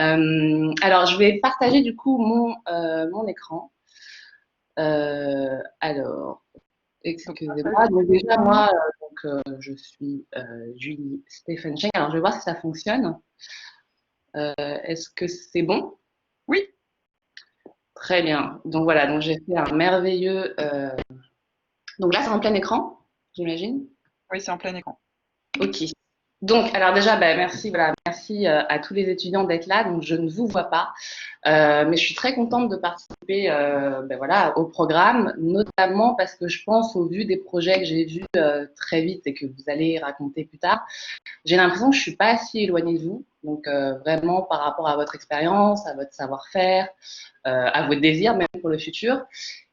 Alors, je vais partager du coup mon écran. Alors, Donc, excusez-moi. partager Donc ton déjà, écran. moi, je suis Julie Stephencheng. Alors, je vais voir si ça fonctionne. Est-ce que c'est bon? Oui, Très bien. Donc voilà, donc j'ai fait un merveilleux. Donc là, c'est en plein écran, j'imagine. oui, c'est en plein écran. Ok. Donc, alors déjà, bah, merci, voilà, merci à tous les étudiants d'être là. Donc, je ne vous vois pas. Mais je suis très contente de participer ben voilà, au programme, notamment parce que je pense, au vu des projets que j'ai vus très vite et que vous allez raconter plus tard, j'ai l'impression que je suis pas si éloignée de vous. Donc vraiment par rapport à votre expérience, à votre savoir-faire, à vos désirs même pour le futur,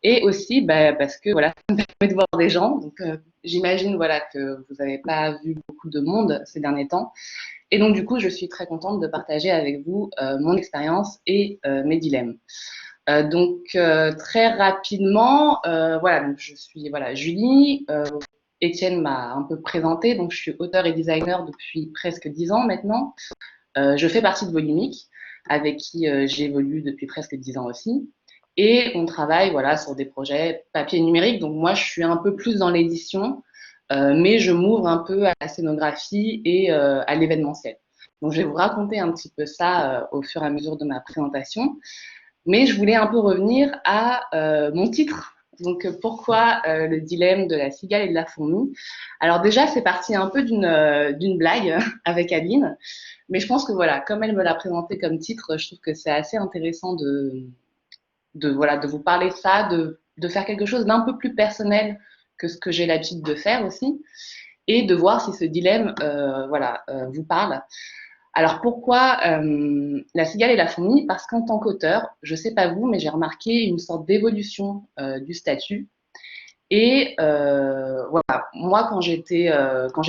et aussi ben, parce que voilà, ça me permet de voir des gens. Donc j'imagine voilà que vous n'avez pas vu beaucoup de monde ces derniers temps. Et donc, du coup, je suis très contente de partager avec vous mon expérience et mes dilemmes. Très rapidement, voilà, donc je suis voilà, Julie. Étienne m'a un peu présentée, donc je suis auteur et designer depuis presque 10 ans maintenant. Je fais partie de Volumique, avec qui j'évolue depuis presque 10 ans aussi. Et on travaille voilà, sur des projets papier numérique. Donc moi, je suis un peu plus dans l'édition, mais je m'ouvre un peu à la scénographie et à l'événementiel. Donc je vais vous raconter un petit peu ça au fur et à mesure de ma présentation. Mais je voulais un peu revenir à mon titre. Donc pourquoi le dilemme de la cigale et de la fourmi? Alors déjà, c'est parti un peu d'une blague avec Aline. Mais je pense que voilà, comme elle me l'a présenté comme titre, je trouve que c'est assez intéressant voilà, de vous parler de ça, de faire quelque chose d'un peu plus personnel que ce que j'ai l'habitude de faire aussi, et de voir si ce dilemme voilà, vous parle. Alors pourquoi la cigale et la fourmi? Parce qu'en tant qu'auteur, je ne sais pas vous, mais j'ai remarqué une sorte d'évolution du statut. Et voilà, moi quand j'étais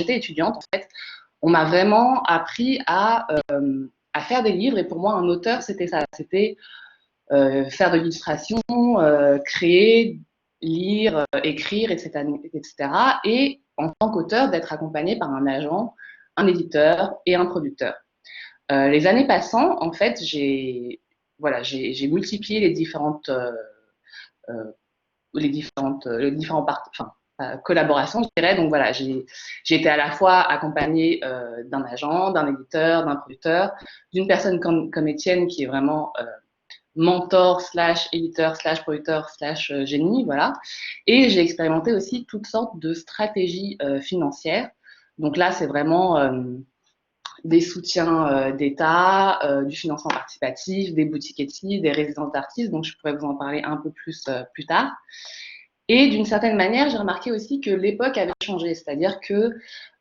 étudiante, en fait, on m'a vraiment appris à faire des livres. Et pour moi, un auteur, c'était ça. C'était faire de l'illustration, créer, lire, écrire, etc., etc. Et en tant qu'auteur, d'être accompagné par un agent, un éditeur et un producteur. Les années passant, en fait, j'ai multiplié les différents enfin, collaborations, je dirais. Donc voilà, j'ai été à la fois accompagnée d'un agent, d'un éditeur, d'un producteur, d'une personne comme Étienne qui est vraiment mentor slash éditeur slash producteur slash génie, voilà. Et j'ai expérimenté aussi toutes sortes de stratégies financières. Donc là, c'est vraiment des soutiens d'État, du financement participatif, des boutiques Etsy, des résidences d'artistes. Donc je pourrais vous en parler un peu plus tard. Et d'une certaine manière, j'ai remarqué aussi que l'époque avait changé, c'est-à-dire que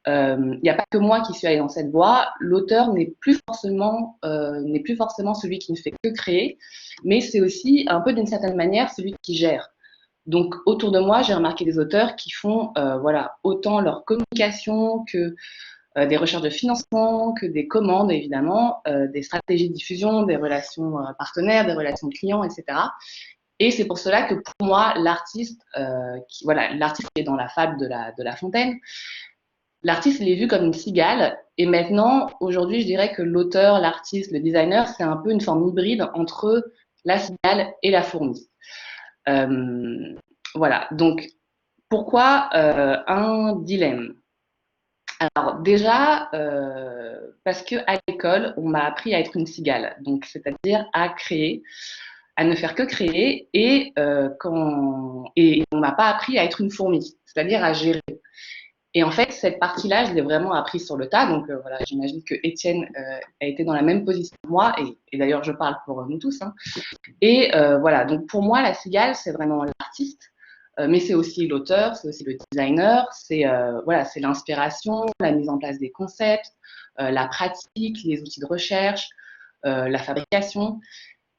il n'y a pas que moi qui suis allée dans cette voie. L'auteur n'est plus forcément celui qui ne fait que créer, mais c'est aussi un peu d'une certaine manière celui qui gère. Donc autour de moi, j'ai remarqué des auteurs qui font voilà autant leur communication que des recherches de financement, que des commandes évidemment, des stratégies de diffusion, des relations partenaires, des relations clients, etc. Et c'est pour cela que pour moi, l'artiste qui est dans la fable de la Fontaine, l'artiste, il est vu comme une cigale. Et maintenant, aujourd'hui, je dirais que l'auteur, l'artiste, le designer, c'est un peu une forme hybride entre la cigale et la fourmi. Euh, voilà. Donc, pourquoi un dilemme? Alors déjà, parce que à l'école, on m'a appris à être une cigale, donc c'est-à-dire à créer, à ne faire que créer, et on m'a pas appris à être une fourmi, c'est-à-dire à gérer. Et en fait, cette partie-là, je l'ai vraiment appris sur le tas. Donc voilà, j'imagine que Étienne a été dans la même position que moi, et d'ailleurs je parle pour nous tous. Hein. Et voilà, donc pour moi, la cigale, c'est vraiment l'artiste, mais c'est aussi l'auteur, c'est aussi le designer, c'est voilà, c'est l'inspiration, la mise en place des concepts, la pratique, les outils de recherche, la fabrication.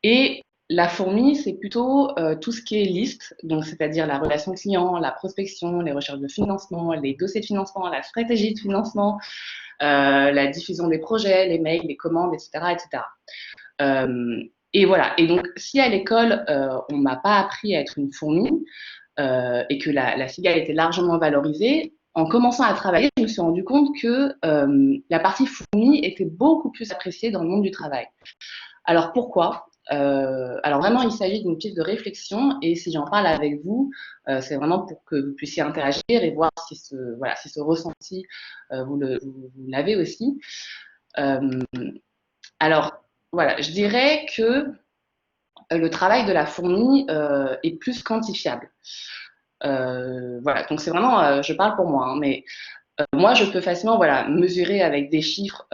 Et la fourmi, c'est plutôt tout ce qui est liste, donc c'est-à-dire la relation client, la prospection, les recherches de financement, les dossiers de financement, la stratégie de financement, la diffusion des projets, les mails, les commandes, etc., etc. Et voilà. Et donc, si à l'école, on m'a pas appris à être une fourmi et que la cigale était largement valorisée, en commençant à travailler, je me suis rendu compte que la partie fourmi était beaucoup plus appréciée dans le monde du travail. Alors pourquoi? Alors vraiment, il s'agit d'une piste de réflexion et si j'en parle avec vous, c'est vraiment pour que vous puissiez interagir et voir si voilà, si ce ressenti, vous l'avez aussi. Euh, alors voilà, je dirais que le travail de la fourmi est plus quantifiable. Voilà, donc c'est vraiment, je parle pour moi, hein, mais moi, je peux facilement voilà, mesurer avec des chiffres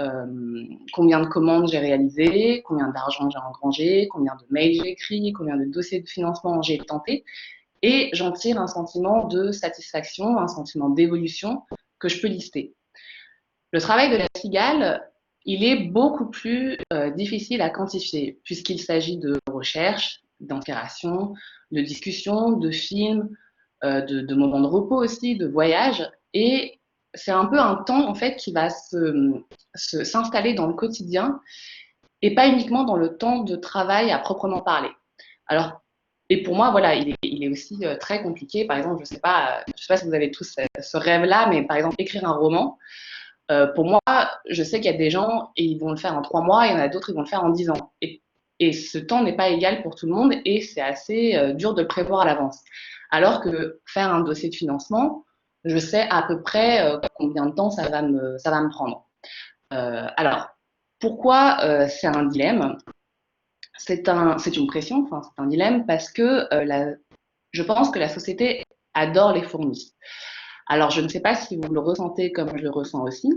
combien de commandes j'ai réalisées, combien d'argent j'ai engrangé, combien de mails j'ai écrits, combien de dossiers de financement j'ai tenté. Et j'en tire un sentiment de satisfaction, un sentiment d'évolution que je peux lister. Le travail de la cigale, il est beaucoup plus difficile à quantifier puisqu'il s'agit de recherche, d'inspiration, de discussion, de films, de moments de repos aussi, de voyage. Et c'est un peu un temps en fait qui va s'installer dans le quotidien et pas uniquement dans le temps de travail à proprement parler. Alors, et pour moi, voilà, il est aussi très compliqué. Par exemple, je sais pas si vous avez tous ce rêve-là, mais par exemple, écrire un roman, pour moi, je sais qu'il y a des gens et ils vont le faire en 3 mois, et il y en a d'autres ils vont le faire en 10 ans. Et ce temps n'est pas égal pour tout le monde et c'est assez dur de le prévoir à l'avance. Alors que faire un dossier de financement, je sais à peu près combien de temps ça va me prendre. Alors, pourquoi c'est un dilemme? C'est une pression, enfin, c'est un dilemme parce que je pense que la société adore les fourmis. Alors, je ne sais pas si vous le ressentez comme je le ressens aussi,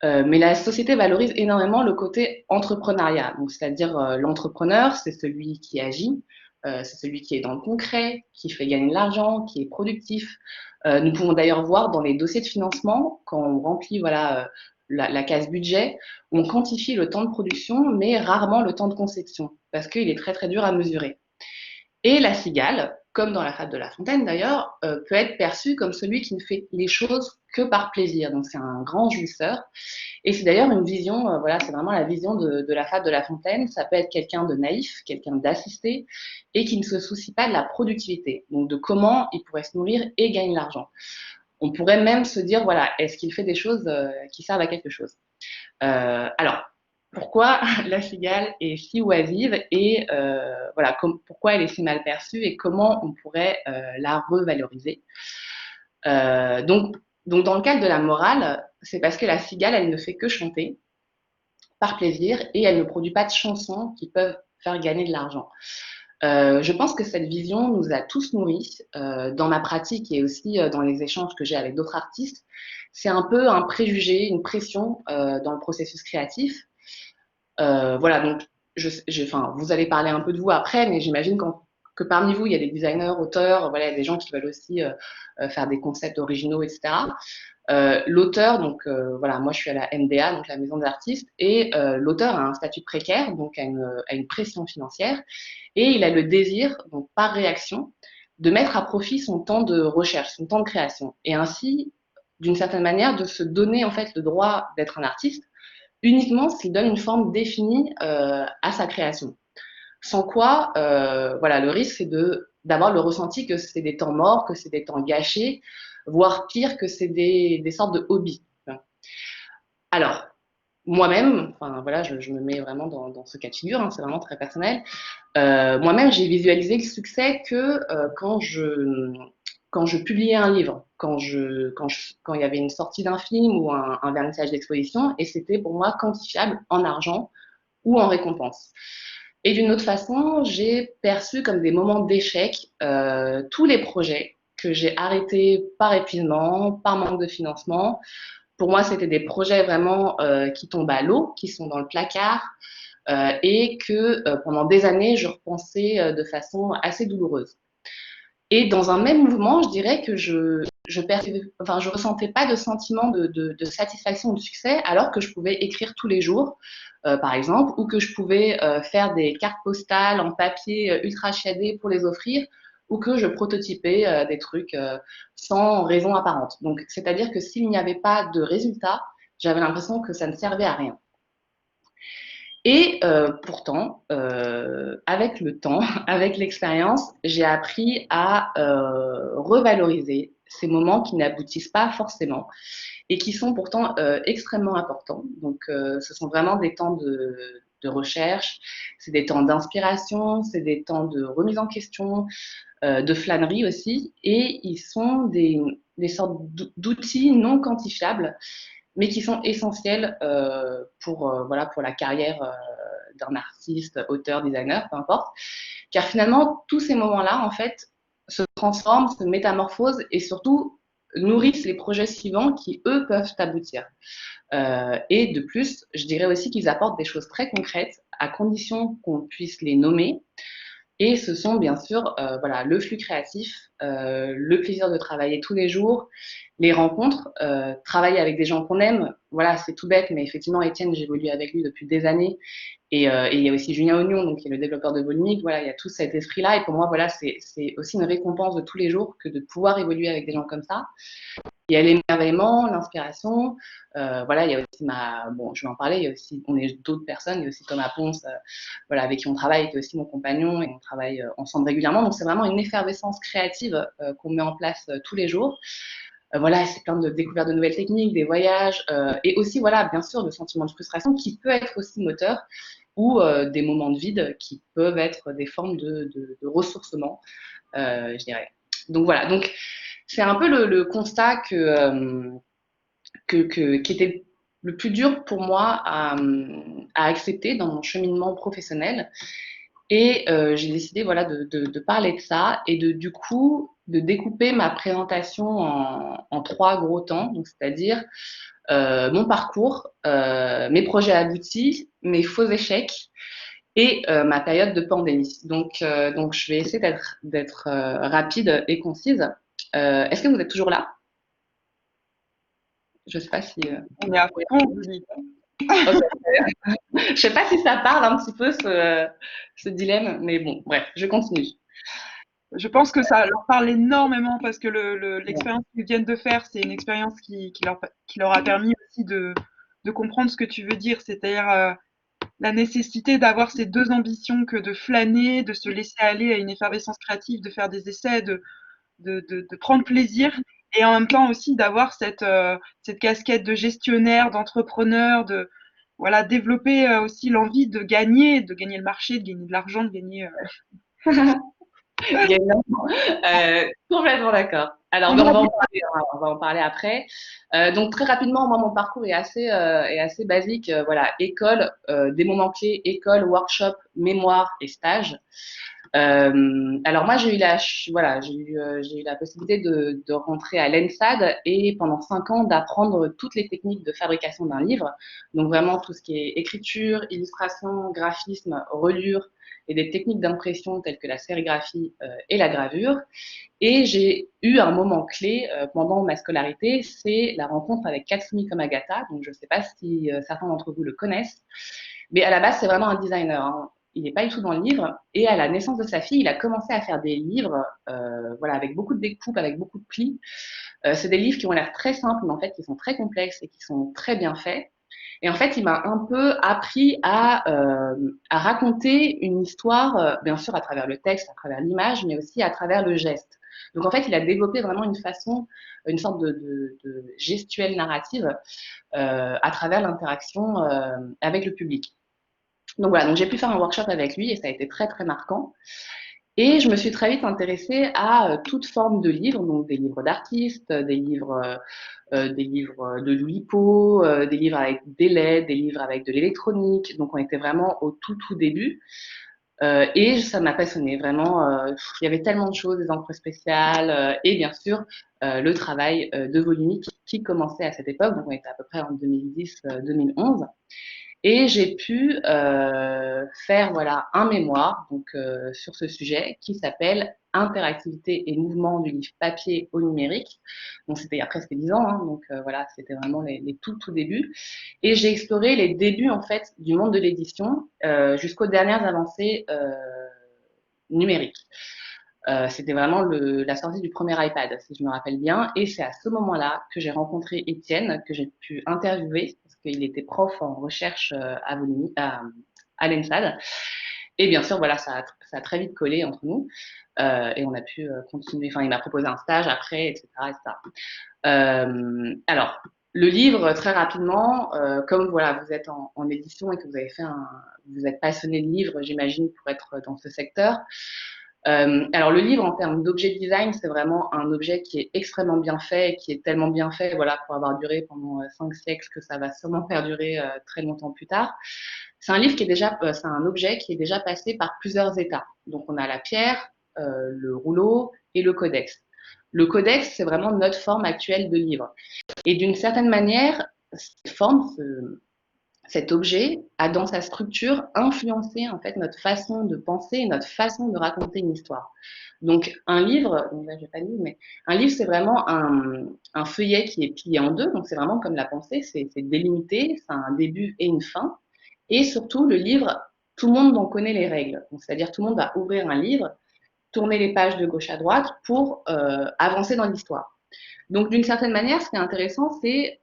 mais la société valorise énormément le côté entrepreneuriat. Donc, c'est-à-dire l'entrepreneur, c'est celui qui agit, c'est celui qui est dans le concret, qui fait gagner de l'argent, qui est productif. Nous pouvons d'ailleurs voir dans les dossiers de financement, quand on remplit voilà, la case budget, on quantifie le temps de production, mais rarement le temps de conception, parce qu'il est très très dur à mesurer. Et la cigale, comme dans la fable de La Fontaine d'ailleurs, peut être perçue comme celui qui ne fait les choses que par plaisir. Donc c'est un grand jouisseur. Et c'est d'ailleurs une vision, voilà, c'est vraiment la vision de la fable de La Fontaine. Ça peut être quelqu'un de naïf, quelqu'un d'assisté, et qui ne se soucie pas de la productivité, donc de comment il pourrait se nourrir et gagner de l'argent. On pourrait même se dire, voilà, est-ce qu'il fait des choses qui servent à quelque chose? Alors, pourquoi la cigale est si oisive et voilà, pourquoi elle est si mal perçue et comment on pourrait la revaloriser. Euh, donc, donc, dans le cadre de la morale, c'est parce que la cigale, elle ne fait que chanter par plaisir et elle ne produit pas de chansons qui peuvent faire gagner de l'argent. Je pense que cette vision nous a tous nourris dans ma pratique et aussi dans les échanges que j'ai avec d'autres artistes. C'est un peu un préjugé, une pression dans le processus créatif. Voilà, donc enfin, vous allez parler un peu de vous après, mais j'imagine que parmi vous, il y a des designers, auteurs, voilà, il y a des gens qui veulent aussi faire des concepts originaux, etc. L'auteur, donc voilà, moi je suis à la MDA, donc la maison des artistes, et l'auteur a un statut précaire, donc a une pression financière, et il a le désir, donc par réaction, de mettre à profit son temps de recherche, son temps de création, et ainsi, d'une certaine manière, de se donner en fait le droit d'être un artiste uniquement s'il donne une forme définie à sa création. Sans quoi, voilà, le risque, c'est d'avoir le ressenti que c'est des temps morts, que c'est des temps gâchés, voire pire, que c'est des sortes de hobbies. Alors, moi-même, enfin voilà, je me mets vraiment dans ce cas de figure, hein, c'est vraiment très personnel. Moi-même, j'ai visualisé le succès que quand je publiais un livre, quand il y avait une sortie d'un film ou un vernissage d'exposition, et c'était pour moi quantifiable en argent ou en récompense. Et d'une autre façon, j'ai perçu comme des moments d'échec tous les projets que j'ai arrêtés par épuisement, par manque de financement. Pour moi, c'était des projets vraiment qui tombent à l'eau, qui sont dans le placard, et que pendant des années, je repensais de façon assez douloureuse. Et dans un même mouvement, je dirais que enfin, je ressentais pas de sentiment de satisfaction ou de succès, alors que je pouvais écrire tous les jours, par exemple, ou que je pouvais faire des cartes postales en papier ultra shadé pour les offrir, ou que je prototypais des trucs sans raison apparente. Donc, c'est-à-dire que s'il n'y avait pas de résultat, j'avais l'impression que ça ne servait à rien. Et pourtant, avec le temps, avec l'expérience, j'ai appris à revaloriser ces moments qui n'aboutissent pas forcément et qui sont pourtant extrêmement importants. Donc, ce sont vraiment des temps de de recherche, c'est des temps d'inspiration, c'est des temps de remise en question, de flânerie aussi, et ils sont des sortes d'outils non quantifiables, mais qui sont essentiels voilà, pour la carrière d'un artiste, auteur, designer, peu importe. Car finalement, tous ces moments-là, en fait, se transforment, se métamorphosent et surtout nourrissent les projets suivants qui, eux, peuvent aboutir. Et de plus, je dirais aussi qu'ils apportent des choses très concrètes à condition qu'on puisse les nommer. Et ce sont bien sûr voilà, le flux créatif, le plaisir de travailler tous les jours, les rencontres, travailler avec des gens qu'on aime. Voilà, c'est tout bête, mais effectivement, Étienne, j'évolue avec lui depuis des années. Et il y a aussi Julien Oignon, donc, qui est le développeur de Volumique. Voilà, il y a tout cet esprit-là. Et pour moi, voilà, c'est aussi une récompense de tous les jours que de pouvoir évoluer avec des gens comme ça. Il y a l'émerveillement, l'inspiration. Voilà, il y a aussi bon, je vais en parler. Il y a aussi, on est d'autres personnes. Il y a aussi Thomas Ponce, voilà, avec qui on travaille, qui est aussi mon compagnon, et on travaille ensemble régulièrement. Donc c'est vraiment une effervescence créative qu'on met en place tous les jours. Voilà, c'est plein de découvertes de nouvelles techniques, des voyages, et aussi, voilà, bien sûr, de sentiments de frustration qui peut être aussi moteur, ou des moments de vide qui peuvent être des formes de ressourcement, je dirais. Donc voilà, donc c'est un peu le constat qui était le plus dur pour moi à accepter dans mon cheminement professionnel. Et j'ai décidé voilà, de parler de ça et du coup de découper ma présentation en trois gros temps, donc c'est-à-dire mon parcours, mes projets aboutis, mes faux échecs et ma période de pandémie. Donc je vais essayer d'être rapide et concise. Est-ce que vous êtes toujours là? Je sais pas si. On est à fond, Julie. Ok. Je sais pas si ça parle un petit peu ce dilemme, mais bon, bref, je continue. Je pense que ça leur parle énormément parce que l'expérience qu'ils viennent de faire, c'est une expérience qui leur a permis aussi de comprendre ce que tu veux dire, c'est-à-dire la nécessité d'avoir ces deux ambitions que de flâner, de se laisser aller à une effervescence créative, de faire des essais, de prendre plaisir et en même temps aussi d'avoir cette casquette de gestionnaire, d'entrepreneur, de voilà, développer aussi l'envie de gagner le marché, de gagner de l'argent, de gagner. Complètement d'accord. Alors, ben, on va en parler après. Donc, très rapidement, moi, mon parcours est assez basique. Voilà, école, des moments clés, école, workshop, mémoire et stage. Alors moi voilà, j'ai eu la possibilité de rentrer à l'ENSAD et pendant 5 ans d'apprendre toutes les techniques de fabrication d'un livre, donc vraiment tout ce qui est écriture, illustration, graphisme, reliure et des techniques d'impression telles que la sérigraphie et la gravure. Et j'ai eu un moment clé pendant ma scolarité, c'est la rencontre avec Katsumi Komagata. Donc je ne sais pas si certains d'entre vous le connaissent, mais à la base c'est vraiment un designer, hein. Il n'est pas du tout dans le livre. Et à la naissance de sa fille, il a commencé à faire des livres, voilà, avec beaucoup de découpes, avec beaucoup de plis. C'est des livres qui ont l'air très simples, mais en fait qui sont très complexes et qui sont très bien faits. Et en fait, il m'a un peu appris à raconter une histoire, bien sûr à travers le texte, à travers l'image, mais aussi à travers le geste. Donc en fait, il a développé vraiment une façon, une sorte de gestuelle narrative à travers l'interaction avec le public. Donc voilà, donc j'ai pu faire un workshop avec lui et ça a été très très marquant. Et je me suis très vite intéressée à toute forme de livres, donc des livres d'artistes, des livres de l'Oulipo, des livres avec des LED, des livres avec de l'électronique. Donc on était vraiment au tout début. Et ça m'a passionnée, vraiment. Il y avait tellement de choses, des encres spéciales et bien sûr le travail de Volumique qui commençait à cette époque. Donc on était à peu près en 2010-2011. Et j'ai pu faire voilà, un mémoire donc, sur ce sujet qui s'appelle Interactivité et mouvement du livre papier au numérique. Donc c'était il y a presque 10 ans, hein, donc voilà, c'était vraiment les tout débuts. Et j'ai exploré les débuts en fait du monde de l'édition jusqu'aux dernières avancées numériques. C'était vraiment la sortie du premier iPad, si je me rappelle bien. Et c'est à ce moment-là que j'ai rencontré Étienne, que j'ai pu interviewer, parce qu'il était prof en recherche à l'ENSAD. Et bien sûr, voilà, ça a très vite collé entre nous. Et on a pu continuer. Enfin, il m'a proposé un stage après, etc. etc. Alors, Le livre, très rapidement, comme voilà, vous êtes en édition et que vous avez fait vous êtes passionné de livres, j'imagine, pour être dans ce secteur. Alors le livre, en termes d'objet design, c'est vraiment un objet qui est extrêmement bien fait et qui est tellement bien fait, voilà, pour avoir duré pendant 5 siècles que ça va sûrement perdurer très longtemps plus tard. C'est un livre qui est déjà, c'est un objet qui est déjà passé par plusieurs états. Donc on a la pierre, le rouleau et le codex. Le codex, c'est vraiment notre forme actuelle de livre. Et d'une certaine manière, cette forme, cet objet a dans sa structure influencé en fait notre façon de penser et notre façon de raconter une histoire. Donc un livre, là j'ai pas lu, mais un livre c'est vraiment un feuillet qui est plié en deux, donc c'est vraiment comme la pensée, c'est délimité, c'est un début et une fin. Et surtout le livre, tout le monde en connaît les règles. C'est-à-dire tout le monde va ouvrir un livre, tourner les pages de gauche à droite pour avancer dans l'histoire. Donc d'une certaine manière, ce qui est intéressant, c'est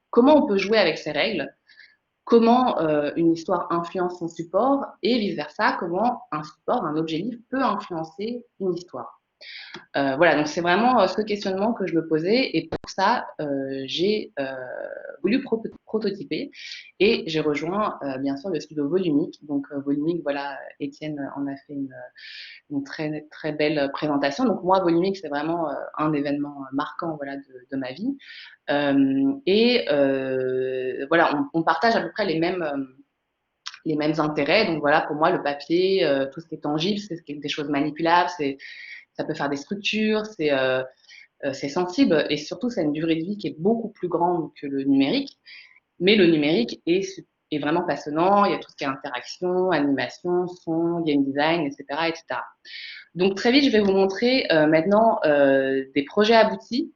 comment on peut jouer avec ces règles, comment une histoire influence son support et vice-versa, comment un support, un objet livre peut influencer une histoire. Voilà, donc c'est vraiment ce questionnement que je me posais et pour ça, j'ai voulu prototyper et j'ai rejoint bien sûr le studio Volumique. Donc Volumique, voilà, Étienne en a fait une très, très belle présentation. Donc moi, Volumique, c'est vraiment un événement marquant voilà, de ma vie. Voilà, on partage à peu près les mêmes intérêts. Donc voilà, pour moi, le papier, tout ce qui est tangible, c'est des choses manipulables, ça peut faire des structures, c'est sensible et surtout, ça a une durée de vie qui est beaucoup plus grande que le numérique. Mais le numérique est vraiment passionnant. Il y a tout ce qui est interaction, animation, son, game design, etc., etc. Donc très vite, je vais vous montrer maintenant des projets aboutis.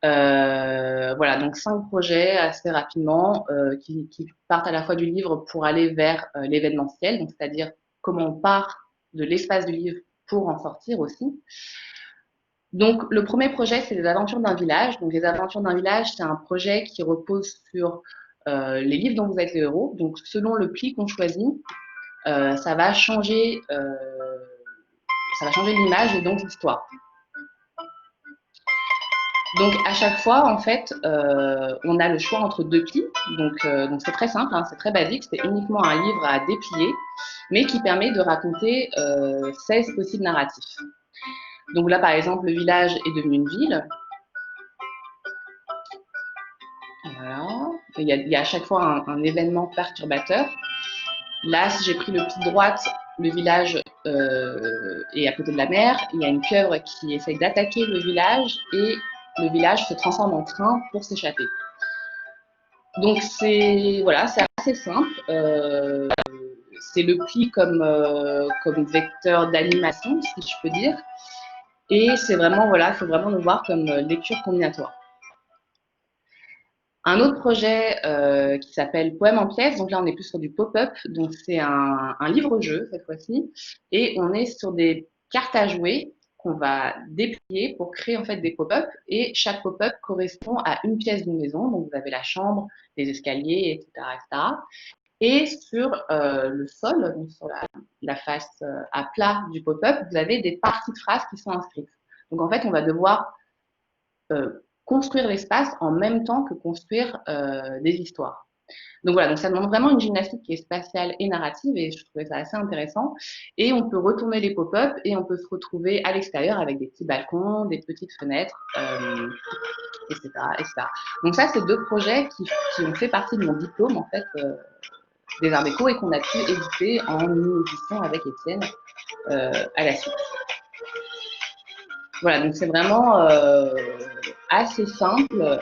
Voilà, donc 5 projets assez rapidement qui partent à la fois du livre pour aller vers l'événementiel, donc c'est-à-dire comment on part de l'espace du livre pour en sortir aussi. Donc le premier projet, c'est les aventures d'un village. Donc les aventures d'un village, c'est un projet qui repose sur les livres dont vous êtes les héros. Donc selon le pli qu'on choisit, ça va changer l'image et donc l'histoire. Donc à chaque fois, en fait, on a le choix entre deux plis. Donc c'est très simple, hein, c'est très basique. C'est uniquement un livre à déplier, mais qui permet de raconter 16 possibles narratifs. Donc là, par exemple, le village est devenu une ville. Voilà. Il y a à chaque fois un événement perturbateur. Là, si j'ai pris le pli de droite, le village est à côté de la mer. Il y a une pieuvre qui essaye d'attaquer le village et le village se transforme en train pour s'échapper. Donc c'est voilà, c'est assez simple. C'est le pli comme vecteur d'animation, si je peux dire. Et c'est vraiment voilà, il faut vraiment le voir comme lecture combinatoire. Un autre projet qui s'appelle Poème en pièces, donc là on est plus sur du pop-up, donc c'est un livre-jeu cette fois-ci, et on est sur des cartes à jouer qu'on va déplier pour créer en fait des pop-up, et chaque pop-up correspond à une pièce d'une maison, donc vous avez la chambre, les escaliers, etc. etc. Et sur le sol, donc sur la face à plat du pop-up, vous avez des parties de phrases qui sont inscrites. Donc en fait on va devoir construire l'espace en même temps que construire des histoires. Donc voilà, donc ça demande vraiment une gymnastique qui est spatiale et narrative et je trouvais ça assez intéressant. Et on peut retourner les pop-up et on peut se retrouver à l'extérieur avec des petits balcons, des petites fenêtres, etc., etc. Donc ça, c'est 2 projets qui ont fait partie de mon diplôme en fait des Arts Déco et qu'on a pu éditer en mini-édition avec Étienne à la suite. Voilà, donc c'est vraiment assez simple,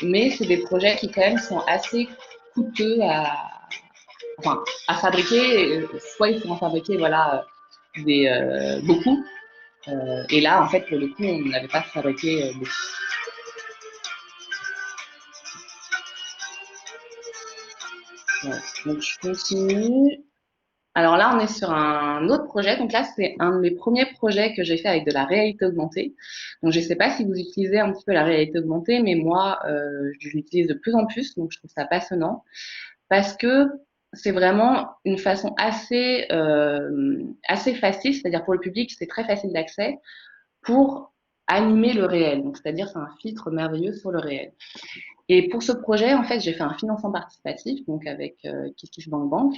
mais c'est des projets qui quand même sont assez coûteux à fabriquer. Soit il faut en fabriquer voilà, beaucoup, et là en fait pour le coup on n'avait pas fabriqué beaucoup. Voilà. Donc je continue. Alors là, on est sur un autre projet. Donc là, c'est un de mes premiers projets que j'ai fait avec de la réalité augmentée. Donc je ne sais pas si vous utilisez un petit peu la réalité augmentée, mais moi, je l'utilise de plus en plus. Donc je trouve ça passionnant parce que c'est vraiment une façon assez facile, c'est-à-dire pour le public, c'est très facile d'accès pour animer le réel. Donc c'est-à-dire c'est un filtre merveilleux sur le réel. Et pour ce projet, en fait, j'ai fait un financement participatif, donc avec KissKissBankBank,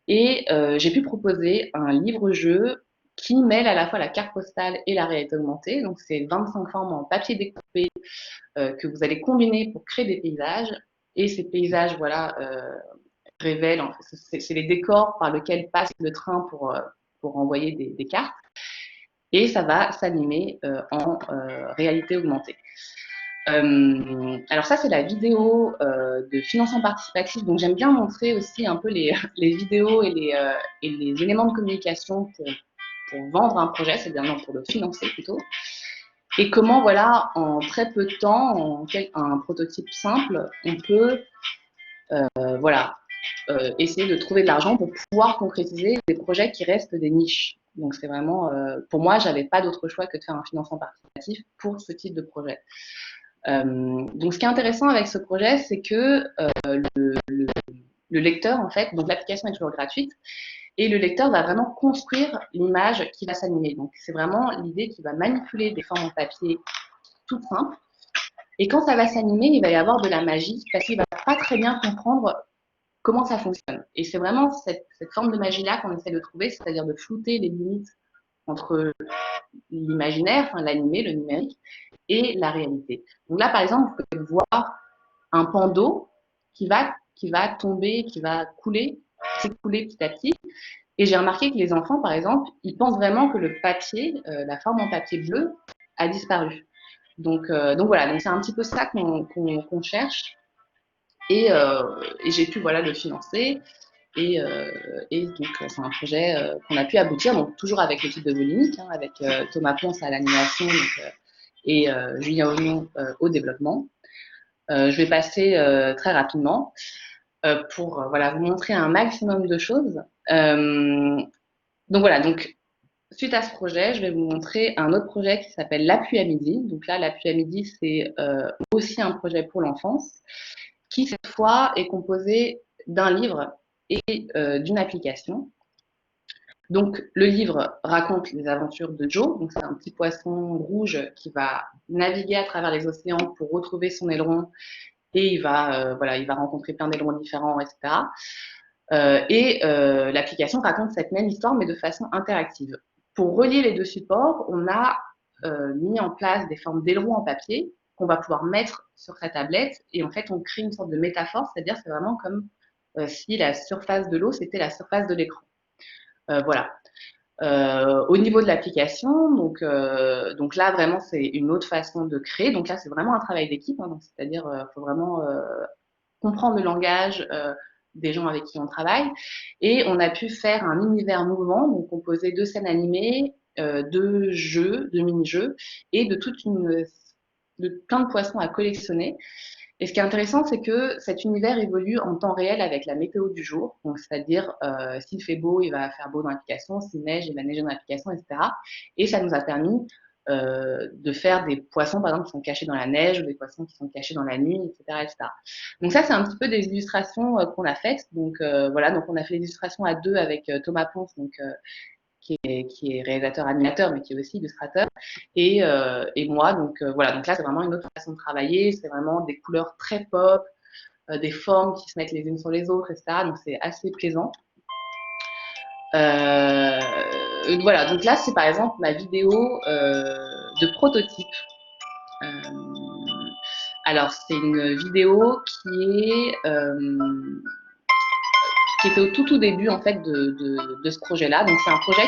et j'ai pu proposer un livre-jeu qui mêle à la fois la carte postale et la réalité augmentée. Donc, c'est 25 formes en papier découpé que vous allez combiner pour créer des paysages. Et ces paysages, voilà, révèlent, en fait, c'est les décors par lesquels passe le train pour envoyer des cartes. Et ça va s'animer en réalité augmentée. Alors ça, c'est la vidéo de financement participatif. Donc j'aime bien montrer aussi un peu les vidéos et les éléments de communication pour vendre un projet, c'est-à-dire non, pour le financer plutôt. Et comment, voilà, en très peu de temps, un prototype simple, on peut voilà, essayer de trouver de l'argent pour pouvoir concrétiser des projets qui restent des niches. Donc c'est vraiment, pour moi, j'avais pas d'autre choix que de faire un financement participatif pour ce type de projet. Donc ce qui est intéressant avec ce projet, c'est que le lecteur, en fait, donc l'application est toujours gratuite, et le lecteur va vraiment construire l'image qui va s'animer. Donc c'est vraiment l'idée qu'il va manipuler des formes en papier toutes simples. Et quand ça va s'animer, il va y avoir de la magie parce qu'il va pas très bien comprendre comment ça fonctionne. Et c'est vraiment cette forme de magie-là qu'on essaie de trouver, c'est-à-dire de flouter les limites entre l'imaginaire, enfin l'animé, le numérique, et la réalité. Donc là, par exemple, vous pouvez voir un pan d'eau qui va tomber, qui va couler, s'écouler petit à petit. Et j'ai remarqué que les enfants, par exemple, ils pensent vraiment que le papier, la forme en papier bleu, a disparu. Donc voilà, donc c'est un petit peu ça qu'on cherche. Et j'ai pu voilà le financer. Et donc c'est un projet qu'on a pu aboutir, donc toujours avec l'équipe de Volimic, hein, avec Thomas Ponce à l'animation et Julien Ognon au développement. Je vais passer très rapidement pour voilà, vous montrer un maximum de choses. Donc voilà, donc suite à ce projet, je vais vous montrer un autre projet qui s'appelle L'appui à midi. Donc là, L'appui à midi, c'est aussi un projet pour l'enfance qui, cette fois, est composé d'un livre et d'une application. Donc, le livre raconte les aventures de Joe. Donc, c'est un petit poisson rouge qui va naviguer à travers les océans pour retrouver son aileron et voilà, il va rencontrer plein d'ailerons différents, etc. L'application raconte cette même histoire, mais de façon interactive. Pour relier les deux supports, on a mis en place des formes d'ailerons en papier qu'on va pouvoir mettre sur sa tablette. Et en fait, on crée une sorte de métaphore, c'est-à-dire c'est vraiment comme si la surface de l'eau, c'était la surface de l'écran. Voilà. Au niveau de l'application, donc là vraiment c'est une autre façon de créer. Donc là c'est vraiment un travail d'équipe, hein, c'est-à-dire faut vraiment comprendre le langage des gens avec qui on travaille. Et on a pu faire un univers mouvement, donc composé de scènes animées, de jeux, de mini-jeux et de plein de poissons à collectionner. Et ce qui est intéressant, c'est que cet univers évolue en temps réel avec la météo du jour. Donc, c'est-à-dire, s'il fait beau, il va faire beau dans l'application, s'il neige, il va neiger dans l'application, etc. Et ça nous a permis de faire des poissons, par exemple, qui sont cachés dans la neige ou des poissons qui sont cachés dans la nuit, etc. etc. Donc ça, c'est un petit peu des illustrations qu'on a faites. Donc voilà, donc on a fait des illustrations à deux avec Thomas Ponce, donc qui est réalisateur animateur mais qui est aussi illustrateur et moi donc voilà, donc là c'est vraiment une autre façon de travailler, c'est vraiment des couleurs très pop, des formes qui se mettent les unes sur les autres, etc. Donc c'est assez plaisant. Voilà, donc là c'est par exemple ma vidéo de prototype. Alors c'est une vidéo qui était au tout début en fait de ce projet-là. Donc c'est un projet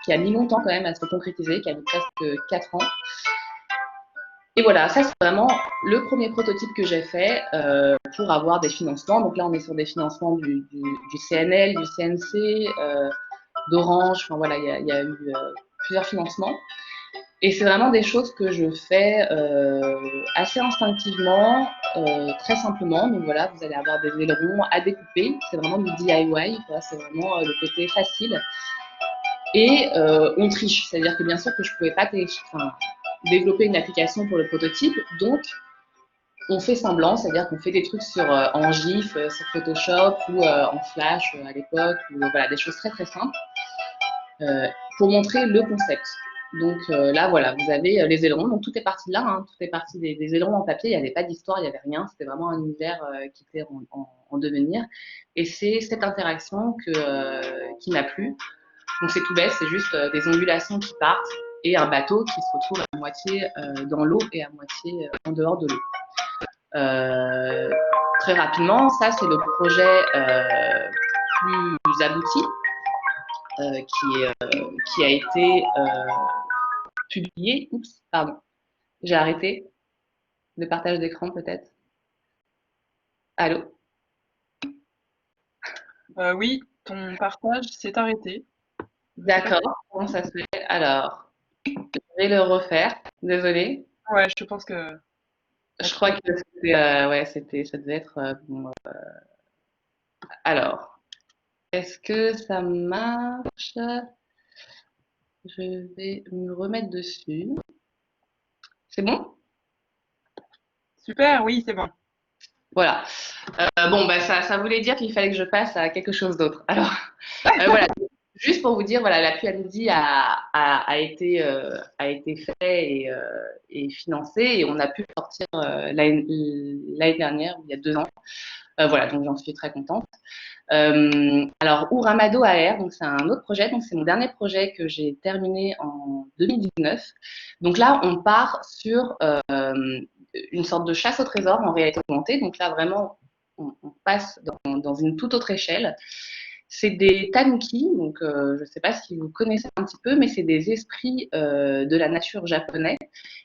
qui a mis longtemps quand même à se concrétiser, qui a mis presque 4 ans. Et voilà, ça c'est vraiment le premier prototype que j'ai fait pour avoir des financements. Donc là on est sur des financements du CNL, du CNC, d'Orange, enfin voilà, il y a eu plusieurs financements. Et c'est vraiment des choses que je fais assez instinctivement, très simplement. Donc voilà, vous allez avoir des ailerons à découper. C'est vraiment du DIY, voilà, c'est vraiment le côté facile. Et on triche, c'est-à-dire que bien sûr que je ne pouvais pas développer une application pour le prototype, donc on fait semblant, c'est-à-dire qu'on fait des trucs en GIF, sur Photoshop ou en Flash à l'époque, ou voilà, des choses très très simples pour montrer le concept. Donc là, voilà, vous avez les ailerons. Donc tout est parti de là, hein, tout est parti des ailerons en papier. Il n'y avait pas d'histoire, il n'y avait rien. C'était vraiment un univers qui était en devenir. Et c'est cette interaction qui m'a plu. Donc c'est tout bête, c'est juste des ondulations qui partent et un bateau qui se retrouve à moitié dans l'eau et à moitié en dehors de l'eau. Euh, Très rapidement, ça c'est le projet plus abouti qui a été publié. Oups, pardon, j'ai arrêté le partage d'écran peut-être. Allô? Oui, ton partage s'est arrêté. D'accord, comment ça se fait? Alors, je vais le refaire. Désolée. Ouais, je pense que ça Je crois coupe. que c'était, ouais, ça devait être bon. Alors, est-ce que ça marche? Je vais me remettre dessus. C'est bon? Super, oui, c'est bon. Voilà. Bon, bah, ça voulait dire qu'il fallait que je passe à quelque chose d'autre. Alors, voilà. Juste pour vous dire, voilà, l'appui à midi a été fait et financé et on a pu le sortir l'année dernière, il y a 2 ans. Voilà, donc j'en suis très contente. Alors, Ouramado AR, donc c'est un autre projet, donc c'est mon dernier projet que j'ai terminé en 2019. Donc là, on part sur une sorte de chasse au trésor en réalité augmentée. Donc là, vraiment, on passe dans une toute autre échelle. C'est des tanuki, donc je ne sais pas si vous connaissez un petit peu, mais c'est des esprits de la nature japonais.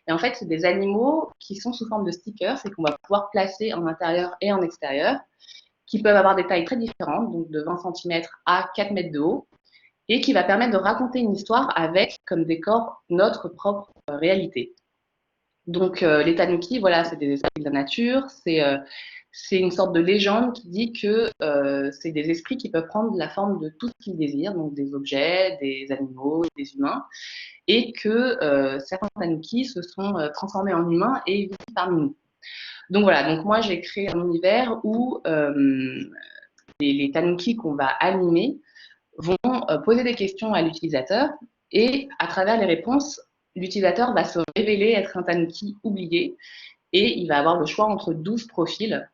Et en fait, c'est des animaux qui sont sous forme de stickers et qu'on va pouvoir placer en intérieur et en extérieur, qui peuvent avoir des tailles très différentes, donc de 20 cm à 4 mètres de haut, et qui va permettre de raconter une histoire avec comme décor notre propre réalité. Donc les tanuki, voilà, c'est des esprits de la nature, c'est une sorte de légende qui dit que c'est des esprits qui peuvent prendre la forme de tout ce qu'ils désirent, donc des objets, des animaux, des humains, et que certains tanuki se sont transformés en humains et vivent parmi nous. Donc voilà, donc moi j'ai créé un univers où les tanuki qu'on va animer vont poser des questions à l'utilisateur et à travers les réponses, l'utilisateur va se révéler être un tanuki oublié et il va avoir le choix entre 12 profils.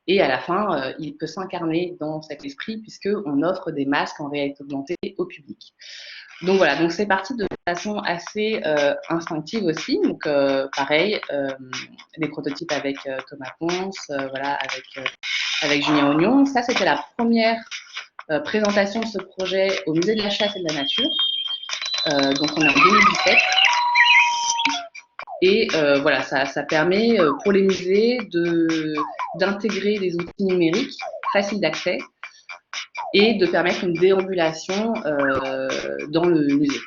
Et à la fin, il peut s'incarner dans cet esprit puisqu'on offre des masques en réalité augmentée au public. Donc voilà, donc c'est parti de façon assez instinctive aussi. Donc pareil, des prototypes avec Thomas Ponce, voilà, avec Julien Oignon. Ça, c'était la première présentation de ce projet au Musée de la Chasse et de la Nature. Donc on est en 2017. Et voilà, ça permet pour les musées d'intégrer des outils numériques faciles d'accès et de permettre une déambulation dans le musée.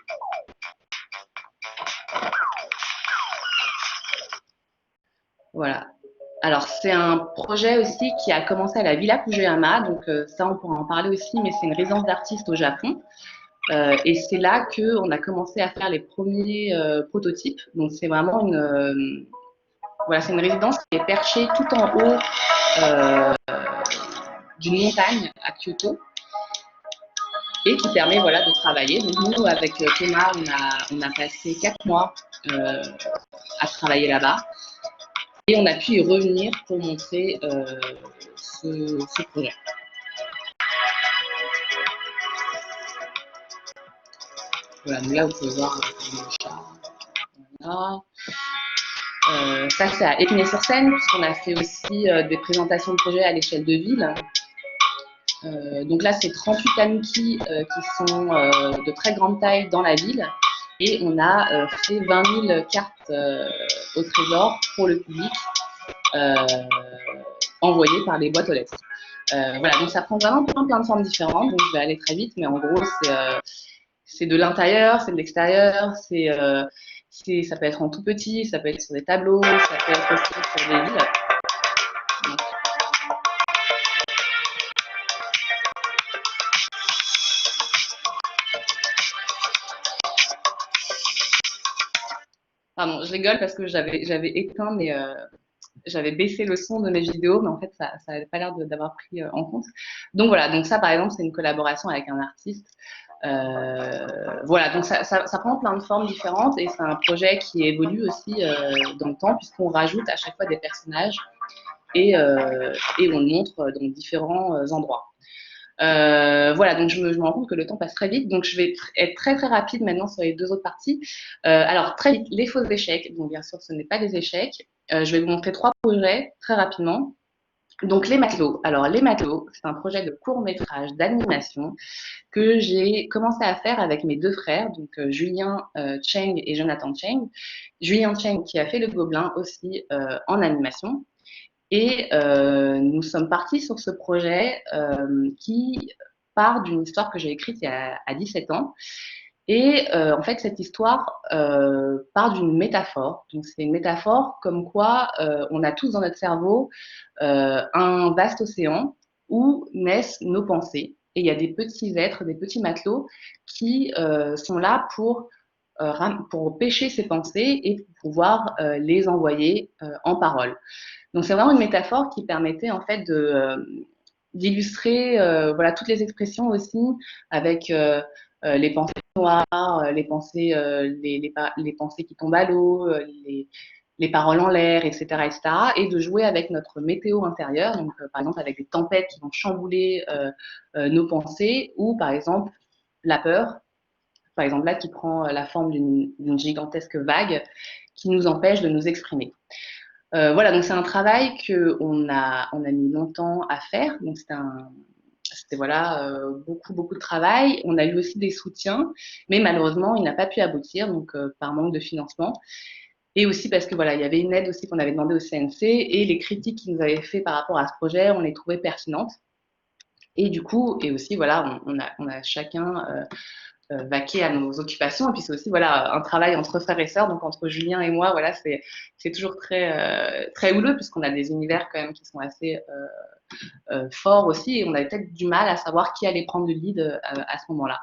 Voilà. Alors, c'est un projet aussi qui a commencé à la Villa Fujiyama, donc ça, on pourra en parler aussi, mais c'est une résidence d'artistes au Japon. Et c'est là qu'on a commencé à faire les premiers prototypes. Donc, c'est vraiment voilà, c'est une résidence qui est perchée tout en haut d'une montagne à Kyoto et qui permet voilà, de travailler. Donc, nous, avec Thomas, on a passé 4 mois à travailler là-bas. Et on a pu y revenir pour montrer ce projet. Voilà, donc là, vous pouvez voir le chat. Voilà. Ça, c'est à Épinay-sur-Seine, puisqu'on a fait aussi des présentations de projets à l'échelle de ville. Donc là, c'est 38 tanuki qui sont de très grande taille dans la ville. Et on a fait 20 000 cartes au trésor pour le public, envoyées par les boîtes aux lettres. Voilà, donc ça prend vraiment plein de formes différentes. Donc je vais aller très vite, mais en gros, c'est de l'intérieur, c'est de l'extérieur, ça peut être en tout petit, ça peut être sur des tableaux, ça peut être aussi sur des villes. Donc, pardon, je rigole parce que j'avais éteint, mais j'avais baissé le son de mes vidéos, mais en fait, ça n'avait pas l'air d'avoir pris en compte. Donc voilà, donc ça, par exemple, c'est une collaboration avec un artiste Voilà, donc ça prend plein de formes différentes et c'est un projet qui évolue aussi dans le temps puisqu'on rajoute à chaque fois des personnages et on le montre dans différents endroits. Voilà, donc je me rends compte que le temps passe très vite, donc je vais être très très rapide maintenant sur les deux autres parties. Alors très vite, les faux échecs, donc bien sûr ce n'est pas des échecs. Je vais vous montrer 3 projets très rapidement. Donc les matelots. Alors les matelots, c'est un projet de court métrage d'animation que j'ai commencé à faire avec mes 2 frères, donc Julien Cheng et Jonathan Cheng. Julien Cheng qui a fait le Gobelin aussi en animation. Et nous sommes partis sur ce projet qui part d'une histoire que j'ai écrite il y a à 17 ans. Et en fait, cette histoire part d'une métaphore. Donc, c'est une métaphore comme quoi on a tous dans notre cerveau un vaste océan où naissent nos pensées. Et il y a des petits êtres, des petits matelots qui sont là pour pêcher ces pensées et pour pouvoir les envoyer en parole. Donc c'est vraiment une métaphore qui permettait en fait d'illustrer voilà toutes les expressions aussi avec les pensées noires, les pensées les pensées qui tombent à l'eau, les paroles en l'air, etc., etc., et de jouer avec notre météo intérieure, donc par exemple avec des tempêtes qui vont chambouler nos pensées, ou par exemple la peur, par exemple là qui prend la forme d'une gigantesque vague qui nous empêche de nous exprimer. Voilà, donc c'est un travail on a mis longtemps à faire. Donc c'était voilà beaucoup de travail. On a eu aussi des soutiens, mais malheureusement il n'a pas pu aboutir, donc par manque de financement. Et aussi parce que voilà, il y avait une aide aussi qu'on avait demandé au CNC et les critiques qu'ils nous avaient fait par rapport à ce projet, on les trouvait pertinentes. Et du coup, et aussi voilà, on a chacun vaquer à nos occupations. Et puis c'est aussi voilà un travail entre frères et sœurs, donc entre Julien et moi, voilà c'est toujours très houleux puisqu'on a des univers quand même qui sont assez forts aussi et on avait peut-être du mal à savoir qui allait prendre le lead à ce moment-là.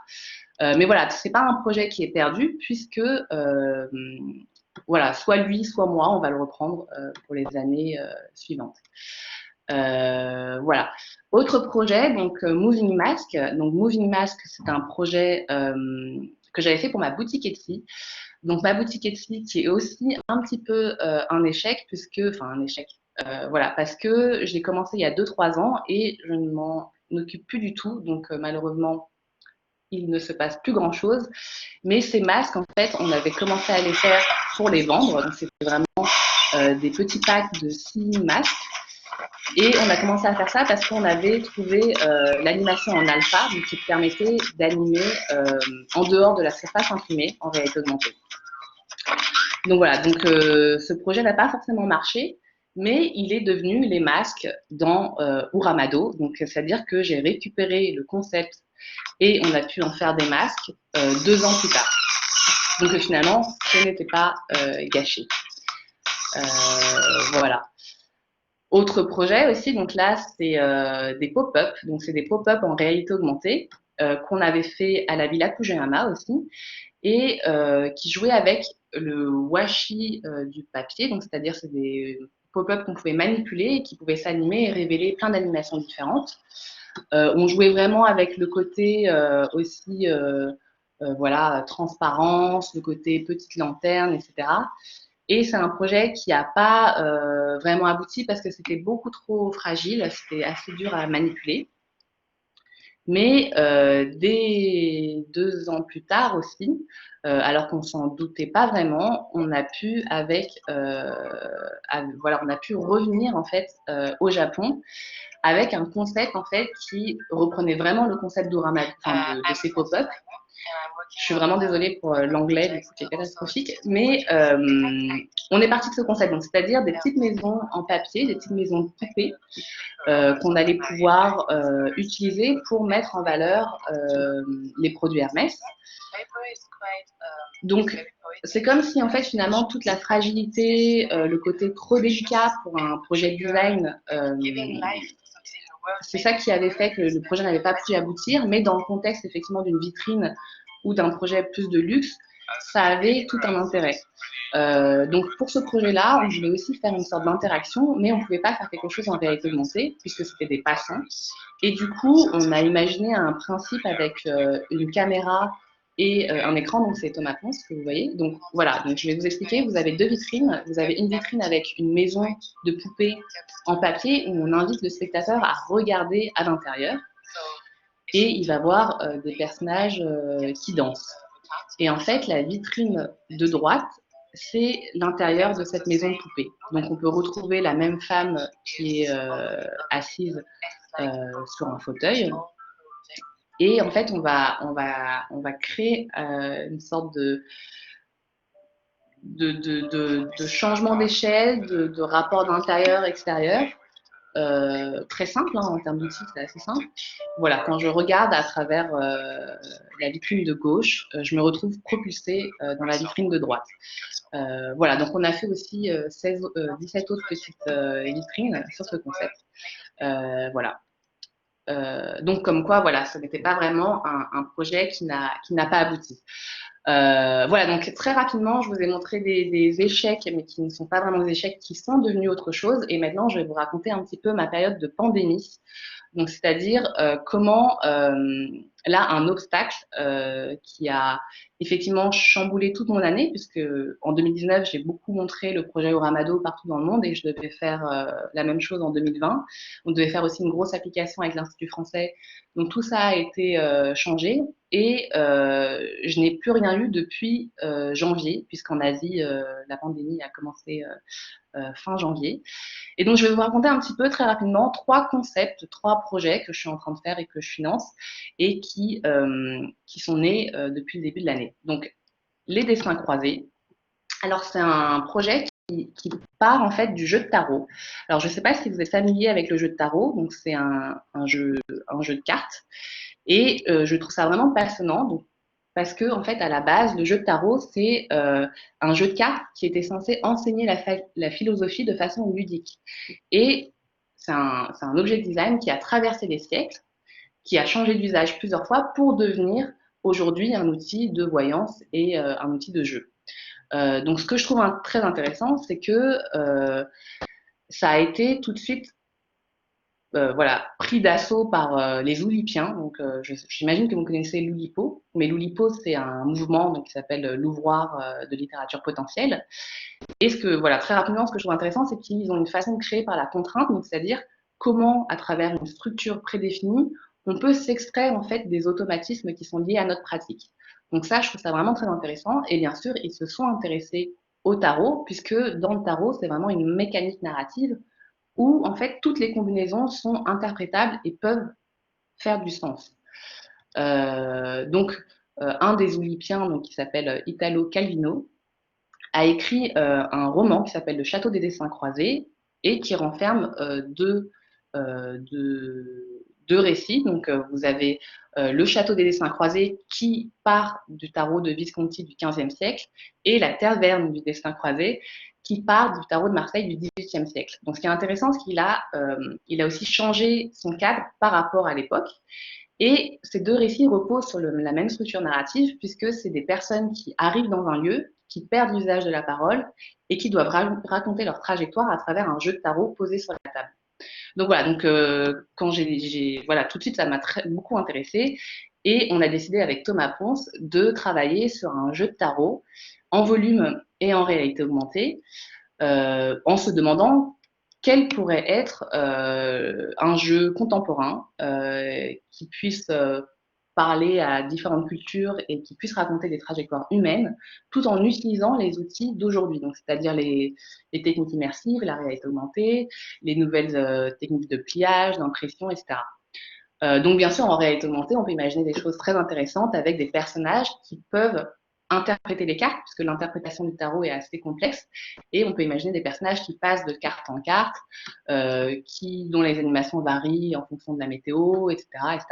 Mais voilà, c'est pas un projet qui est perdu puisque voilà, soit lui, soit moi, on va le reprendre pour les années suivantes. Voilà. Autre projet, donc Moving Mask. Donc Moving Mask, c'est un projet que j'avais fait pour ma boutique Etsy. Donc ma boutique Etsy qui est aussi un petit peu un échec enfin un échec. Voilà, parce que j'ai commencé il y a 2-3 ans et je ne m'en occupe plus du tout. Donc malheureusement, il ne se passe plus grand-chose. Mais ces masques, en fait, on avait commencé à les faire pour les vendre. Donc c'était vraiment des petits packs de 6 masques. Et on a commencé à faire ça parce qu'on avait trouvé l'animation en alpha, donc qui permettait d'animer en dehors de la surface imprimée en réalité augmentée. Donc voilà, donc ce projet n'a pas forcément marché, mais il est devenu les masques dans Uramado. Donc c'est-à-dire que j'ai récupéré le concept et on a pu en faire des masques 2 ans plus tard. Donc finalement, ce n'était pas gâché. Voilà. Autre projet aussi, donc là, c'est des pop-up. Donc, c'est des pop-up en réalité augmentée qu'on avait fait à la Villa Kujayama aussi et qui jouaient avec le washi du papier. Donc, c'est-à-dire, c'est des pop-up qu'on pouvait manipuler et qui pouvaient s'animer et révéler plein d'animations différentes. On jouait vraiment avec le côté aussi, voilà, transparence, le côté petite lanterne, etc. Et c'est un projet qui n'a pas vraiment abouti parce que c'était beaucoup trop fragile, c'était assez dur à manipuler. Mais dès 2 ans plus tard aussi, alors qu'on s'en doutait pas vraiment, on a pu voilà, on a pu revenir en fait au Japon avec un concept en fait qui reprenait vraiment le concept d'Orama, enfin, de ces pop-up. Je suis vraiment désolée pour l'anglais, du coup, qui est catastrophique, mais on est parti de ce concept, donc c'est-à-dire des petites maisons en papier, des petites maisons de poupées qu'on allait pouvoir utiliser pour mettre en valeur les produits Hermès. Donc, c'est comme si, en fait, finalement, toute la fragilité, le côté trop délicat pour un projet de design, c'est ça qui avait fait que le projet n'avait pas pu aboutir, mais dans le contexte, effectivement, d'une vitrine ou d'un projet plus de luxe, ça avait tout un intérêt. Donc pour ce projet-là, on voulait aussi faire une sorte d'interaction, mais on ne pouvait pas faire quelque chose en réalité augmentée, puisque c'était des passants. Et du coup, on a imaginé un principe avec une caméra et un écran, donc c'est Thomas Ponce que vous voyez. Donc voilà, donc je vais vous expliquer, vous avez deux vitrines. Vous avez une vitrine avec une maison de poupées en papier où on invite le spectateur à regarder à l'intérieur et il va voir des personnages qui dansent. Et en fait, la vitrine de droite, c'est l'intérieur de cette maison de poupée. Donc on peut retrouver la même femme qui est assise sur un fauteuil. Et en fait, on va créer une sorte de changement d'échelle, de rapport d'intérieur-extérieur. Très simple, hein, en termes d'outils, c'est assez simple. Voilà, quand je regarde à travers la vitrine de gauche, je me retrouve propulsée dans la vitrine de droite. Voilà, donc on a fait aussi 17 autres petites vitrines sur ce concept. Voilà. Donc comme quoi, voilà, ce n'était pas vraiment un projet qui n'a pas abouti. Voilà, donc très rapidement, je vous ai montré des échecs, mais qui ne sont pas vraiment des échecs, qui sont devenus autre chose. Et maintenant, je vais vous raconter un petit peu ma période de pandémie. Donc, c'est-à-dire comment, là, un obstacle qui a effectivement chamboulé toute mon année, puisque en 2019, j'ai beaucoup montré le projet Oramado partout dans le monde et je devais faire la même chose en 2020. On devait faire aussi une grosse application avec l'Institut français. Donc, tout ça a été changé et je n'ai plus rien eu depuis janvier, puisqu'en Asie, la pandémie a commencé fin janvier. Et donc, je vais vous raconter un petit peu très rapidement trois concepts, trois projets que je suis en train de faire et que je finance et qui sont nés depuis le début de l'année. Donc, les dessins croisés. Alors, c'est un projet qui part en fait du jeu de tarot. Alors, je ne sais pas si vous êtes familier avec le jeu de tarot. Donc, c'est un jeu de cartes. Et je trouve ça vraiment passionnant. Donc, parce que en fait, à la base, le jeu de tarot, c'est un jeu de cartes qui était censé enseigner la philosophie de façon ludique. Et c'est un objet de design qui a traversé les siècles, qui a changé d'usage plusieurs fois pour devenir aujourd'hui un outil de voyance et un outil de jeu. Donc, ce que je trouve très intéressant, c'est que ça a été tout de suite voilà, pris d'assaut par les Oulipiens. Donc, j'imagine que vous connaissez l'Oulipo, mais l'Oulipo, c'est un mouvement donc, qui s'appelle l'Ouvroir de littérature potentielle. Et voilà, très rapidement, ce que je trouve intéressant, c'est qu'ils ont une façon de créer par la contrainte, donc c'est-à-dire comment, à travers une structure prédéfinie, on peut s'extraire en fait des automatismes qui sont liés à notre pratique. Donc ça, je trouve ça vraiment très intéressant. Et bien sûr, ils se sont intéressés au tarot, puisque dans le tarot, c'est vraiment une mécanique narrative où en fait toutes les combinaisons sont interprétables et peuvent faire du sens. Donc, un des Oulipiens, donc, qui s'appelle Italo Calvino, a écrit un roman qui s'appelle Le Château des dessins croisés et qui renferme deux récits. Donc, vous avez Le Château des dessins croisés qui part du tarot de Visconti du XVe siècle et La Taverne du dessin croisé qui part du tarot de Marseille du XVIIIe siècle. Donc, ce qui est intéressant, c'est qu'il a aussi changé son cadre par rapport à l'époque. Et ces deux récits reposent sur la même structure narrative, puisque c'est des personnes qui arrivent dans un lieu, qui perdent l'usage de la parole et qui doivent raconter leur trajectoire à travers un jeu de tarot posé sur la table. Donc voilà, donc quand voilà, tout de suite ça m'a beaucoup intéressée et on a décidé avec Thomas Ponce de travailler sur un jeu de tarot en volume et en réalité augmentée, en se demandant quel pourrait être un jeu contemporain qui puisse parler à différentes cultures et qui puisse raconter des trajectoires humaines tout en utilisant les outils d'aujourd'hui, donc c'est-à-dire les techniques immersives, la réalité augmentée, les nouvelles techniques de pliage, d'impression, etc. Donc bien sûr, en réalité augmentée, on peut imaginer des choses très intéressantes avec des personnages qui peuvent interpréter les cartes, puisque l'interprétation du tarot est assez complexe, et on peut imaginer des personnages qui passent de carte en carte, dont les animations varient en fonction de la météo, etc. etc.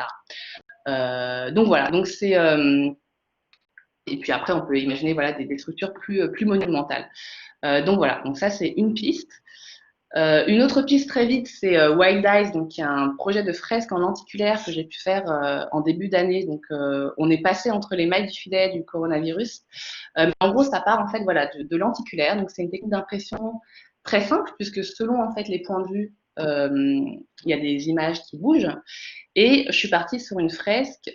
Donc voilà, donc et puis après, on peut imaginer voilà, des structures plus monumentales. Donc voilà, donc ça c'est une piste. Une autre piste très vite, c'est Wild Eyes, donc qui est un projet de fresque en lenticulaire que j'ai pu faire en début d'année. Donc, on est passé entre les mailles du filet du coronavirus. Mais en gros, ça part en fait voilà de lenticulaire. Donc, c'est une technique d'impression très simple puisque selon en fait les points de vue, il y a des images qui bougent. Et je suis partie sur une fresque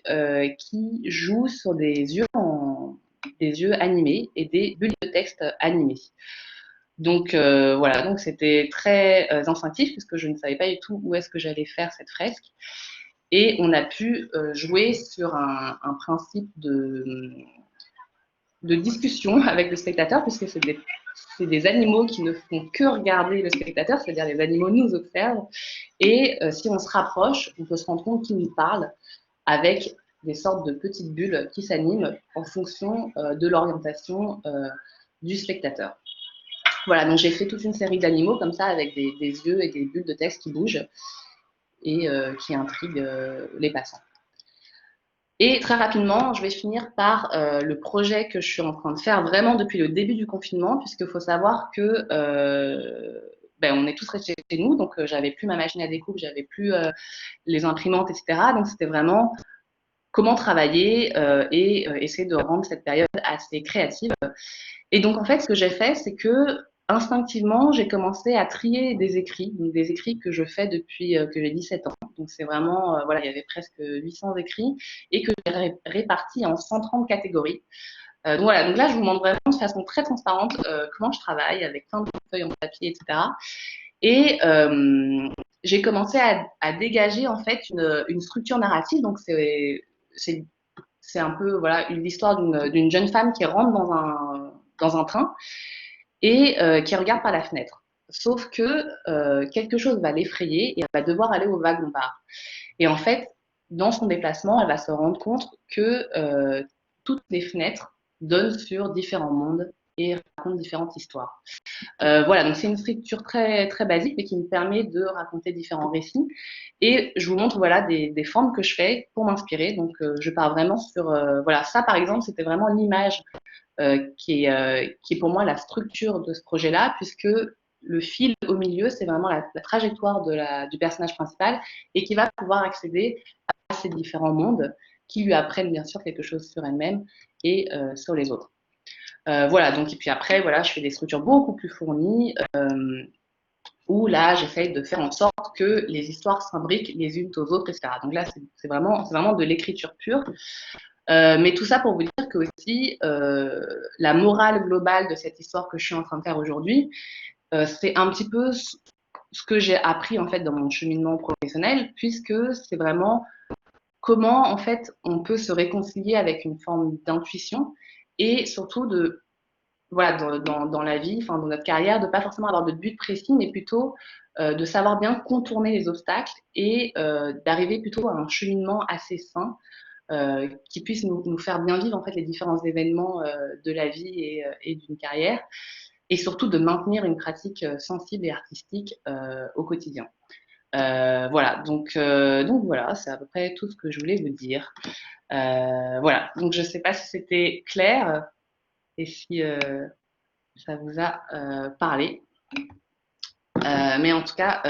qui joue sur des yeux animés et des bulles de texte animées. Donc voilà, donc c'était très instinctif puisque je ne savais pas du tout où est-ce que j'allais faire cette fresque. Et on a pu jouer sur un principe de discussion avec le spectateur puisque c'est des animaux qui ne font que regarder le spectateur, c'est-à-dire les animaux nous observent. Et si on se rapproche, on peut se rendre compte qu'ils nous parlent avec des sortes de petites bulles qui s'animent en fonction de l'orientation du spectateur. Voilà, donc j'ai fait toute une série d'animaux comme ça avec des yeux et des bulles de texte qui bougent et qui intriguent les passants. Et très rapidement, je vais finir par le projet que je suis en train de faire vraiment depuis le début du confinement, puisqu'il faut savoir que on est tous restés chez nous, donc j'avais plus ma machine à découpe, j'avais plus les imprimantes, etc. Donc c'était vraiment comment travailler et essayer de rendre cette période assez créative. Et donc, en fait, ce que j'ai fait, c'est que instinctivement, j'ai commencé à trier des écrits, donc des écrits que je fais depuis que j'ai 17 ans. Donc, c'est vraiment, voilà, il y avait presque 800 écrits et que j'ai répartis en 130 catégories. Donc, voilà, donc là, je vous montre vraiment de façon très transparente comment je travaille avec plein de feuilles en papier, etc. Et j'ai commencé à dégager, en fait, une structure narrative. Donc, c'est un peu voilà l'histoire d'une jeune femme qui rentre dans un train et qui regarde par la fenêtre. Sauf que quelque chose va l'effrayer et elle va devoir aller au wagon-bar. Et en fait, dans son déplacement, elle va se rendre compte que toutes les fenêtres donnent sur différents mondes et racontent différentes histoires. Voilà, donc c'est une structure très, très basique, mais qui me permet de raconter différents récits. Et je vous montre voilà, des formes que je fais pour m'inspirer. Donc, je pars vraiment sur. Voilà, ça par exemple, c'était vraiment l'image qui est pour moi la structure de ce projet-là, puisque le fil au milieu, c'est vraiment la trajectoire du personnage principal et qui va pouvoir accéder à ces différents mondes qui lui apprennent bien sûr quelque chose sur elle-même et sur les autres. Voilà, donc, et puis après, voilà, je fais des structures beaucoup plus fournies où là, j'essaye de faire en sorte que les histoires s'imbriquent les unes aux autres, etc. Donc là, c'est vraiment de l'écriture pure. Mais tout ça pour vous dire que aussi, la morale globale de cette histoire que je suis en train de faire aujourd'hui, c'est un petit peu ce que j'ai appris en fait dans mon cheminement professionnel, puisque c'est vraiment comment en fait on peut se réconcilier avec une forme d'intuition et surtout de voilà dans la vie, enfin dans notre carrière, de pas forcément avoir de but précis, mais plutôt de savoir bien contourner les obstacles et d'arriver plutôt à un cheminement assez sain qui puisse nous faire bien vivre en fait les différents événements de la vie et d'une carrière, et surtout de maintenir une pratique sensible et artistique au quotidien. Voilà, donc voilà, c'est à peu près tout ce que je voulais vous dire. Voilà, donc je ne sais pas si c'était clair et si ça vous a parlé. Mais en tout cas,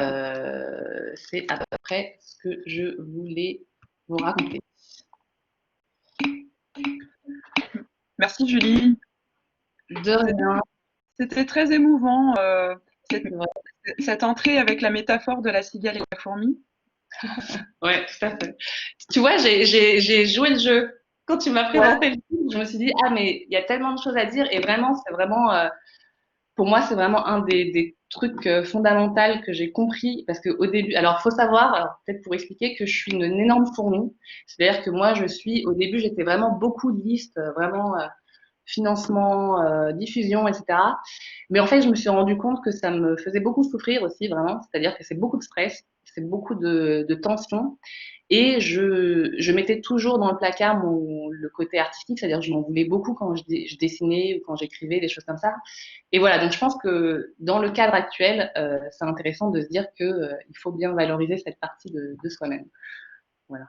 c'est à peu près ce que je voulais vous raconter. Merci Julie. De rien. C'était très émouvant cette entrée avec la métaphore de la cigale et la fourmi. Ouais, tout à fait. Tu vois, j'ai joué le jeu. Quand tu m'as présenté le film, je me suis dit, ah, mais il y a tellement de choses à dire. Et vraiment, c'est vraiment, pour moi, c'est vraiment un des trucs fondamentaux que j'ai compris. Parce qu'au début, alors, faut savoir, alors, peut-être pour expliquer que je suis une énorme fourmi. C'est-à-dire que moi, au début, j'étais vraiment beaucoup de listes, vraiment financement, diffusion, etc. Mais en fait, je me suis rendu compte que ça me faisait beaucoup souffrir aussi, vraiment. C'est-à-dire que c'est beaucoup de stress, c'est beaucoup de tension. Et je mettais toujours dans le placard le côté artistique, c'est-à-dire que je m'en voulais beaucoup quand je dessinais ou quand j'écrivais, des choses comme ça. Et voilà, donc je pense que dans le cadre actuel, c'est intéressant de se dire qu'il faut bien valoriser cette partie de soi-même. Voilà.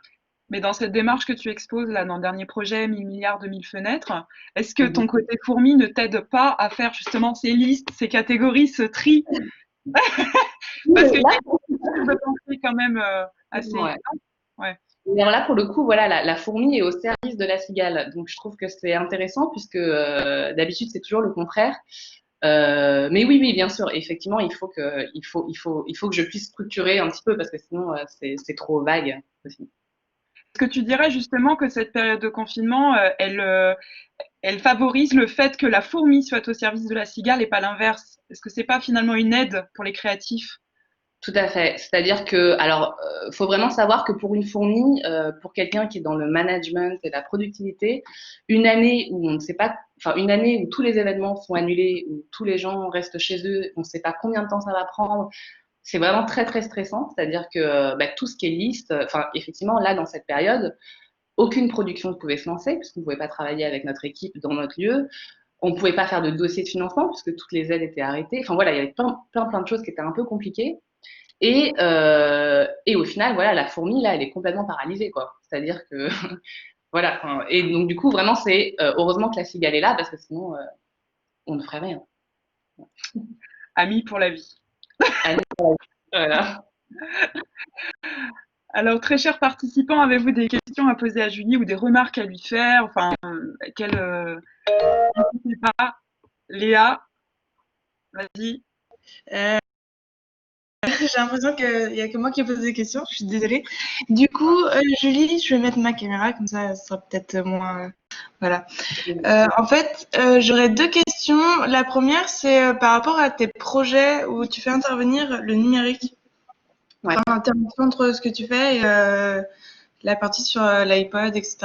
Mais dans cette démarche que tu exposes là dans le dernier projet 1000 milliards de 1000 fenêtres, est-ce que ton Mhm. côté fourmi ne t'aide pas à faire justement ces listes, ces catégories, ce tri Parce qu'il y Là, a une de pensée quand même assez ouais. évidente. Ouais. Et alors là, pour le coup, voilà, la fourmi est au service de la cigale. Donc, je trouve que c'est intéressant puisque d'habitude, c'est toujours le contraire. Mais oui, oui, bien sûr. Effectivement, il faut que je puisse structurer un petit peu parce que sinon, c'est trop vague aussi. Est-ce que tu dirais justement que cette période de confinement, elle favorise le fait que la fourmi soit au service de la cigale et pas l'inverse? Est-ce que c'est pas finalement une aide pour les créatifs? Tout à fait. C'est-à-dire que, alors, faut vraiment savoir que pour une fourmi, pour quelqu'un qui est dans le management et la productivité, une année où on ne sait pas, enfin, une année où tous les événements sont annulés, où tous les gens restent chez eux, on ne sait pas combien de temps ça va prendre, c'est vraiment très, très stressant. C'est-à-dire que bah, tout ce qui est liste, enfin, effectivement, là, dans cette période, aucune production ne pouvait se lancer, puisqu'on ne pouvait pas travailler avec notre équipe dans notre lieu. On ne pouvait pas faire de dossier de financement, puisque toutes les aides étaient arrêtées. Enfin, voilà, il y avait plein de choses qui étaient un peu compliquées. Et au final, voilà, la fourmi, là, elle est complètement paralysée, quoi. C'est-à-dire que, voilà. Et donc, du coup, vraiment, c'est heureusement que la cigale est là, parce que sinon, on ne ferait rien. Amis pour la vie. Allez, voilà. Alors, très chers participants, avez-vous des questions à poser à Julie ou des remarques à lui faire? Enfin, n'hésitez pas. Léa, vas-y. Euh, j'ai l'impression qu'il y a que moi qui ai posé des questions. Je suis désolée. Du coup, Julie, je vais mettre ma caméra, comme ça sera peut-être moins. Voilà. En fait, j'aurais deux questions. La première, c'est par rapport à tes projets où tu fais intervenir le numérique. Ouais. Enfin, l'intervention entre ce que tu fais et la partie sur l'iPod, etc.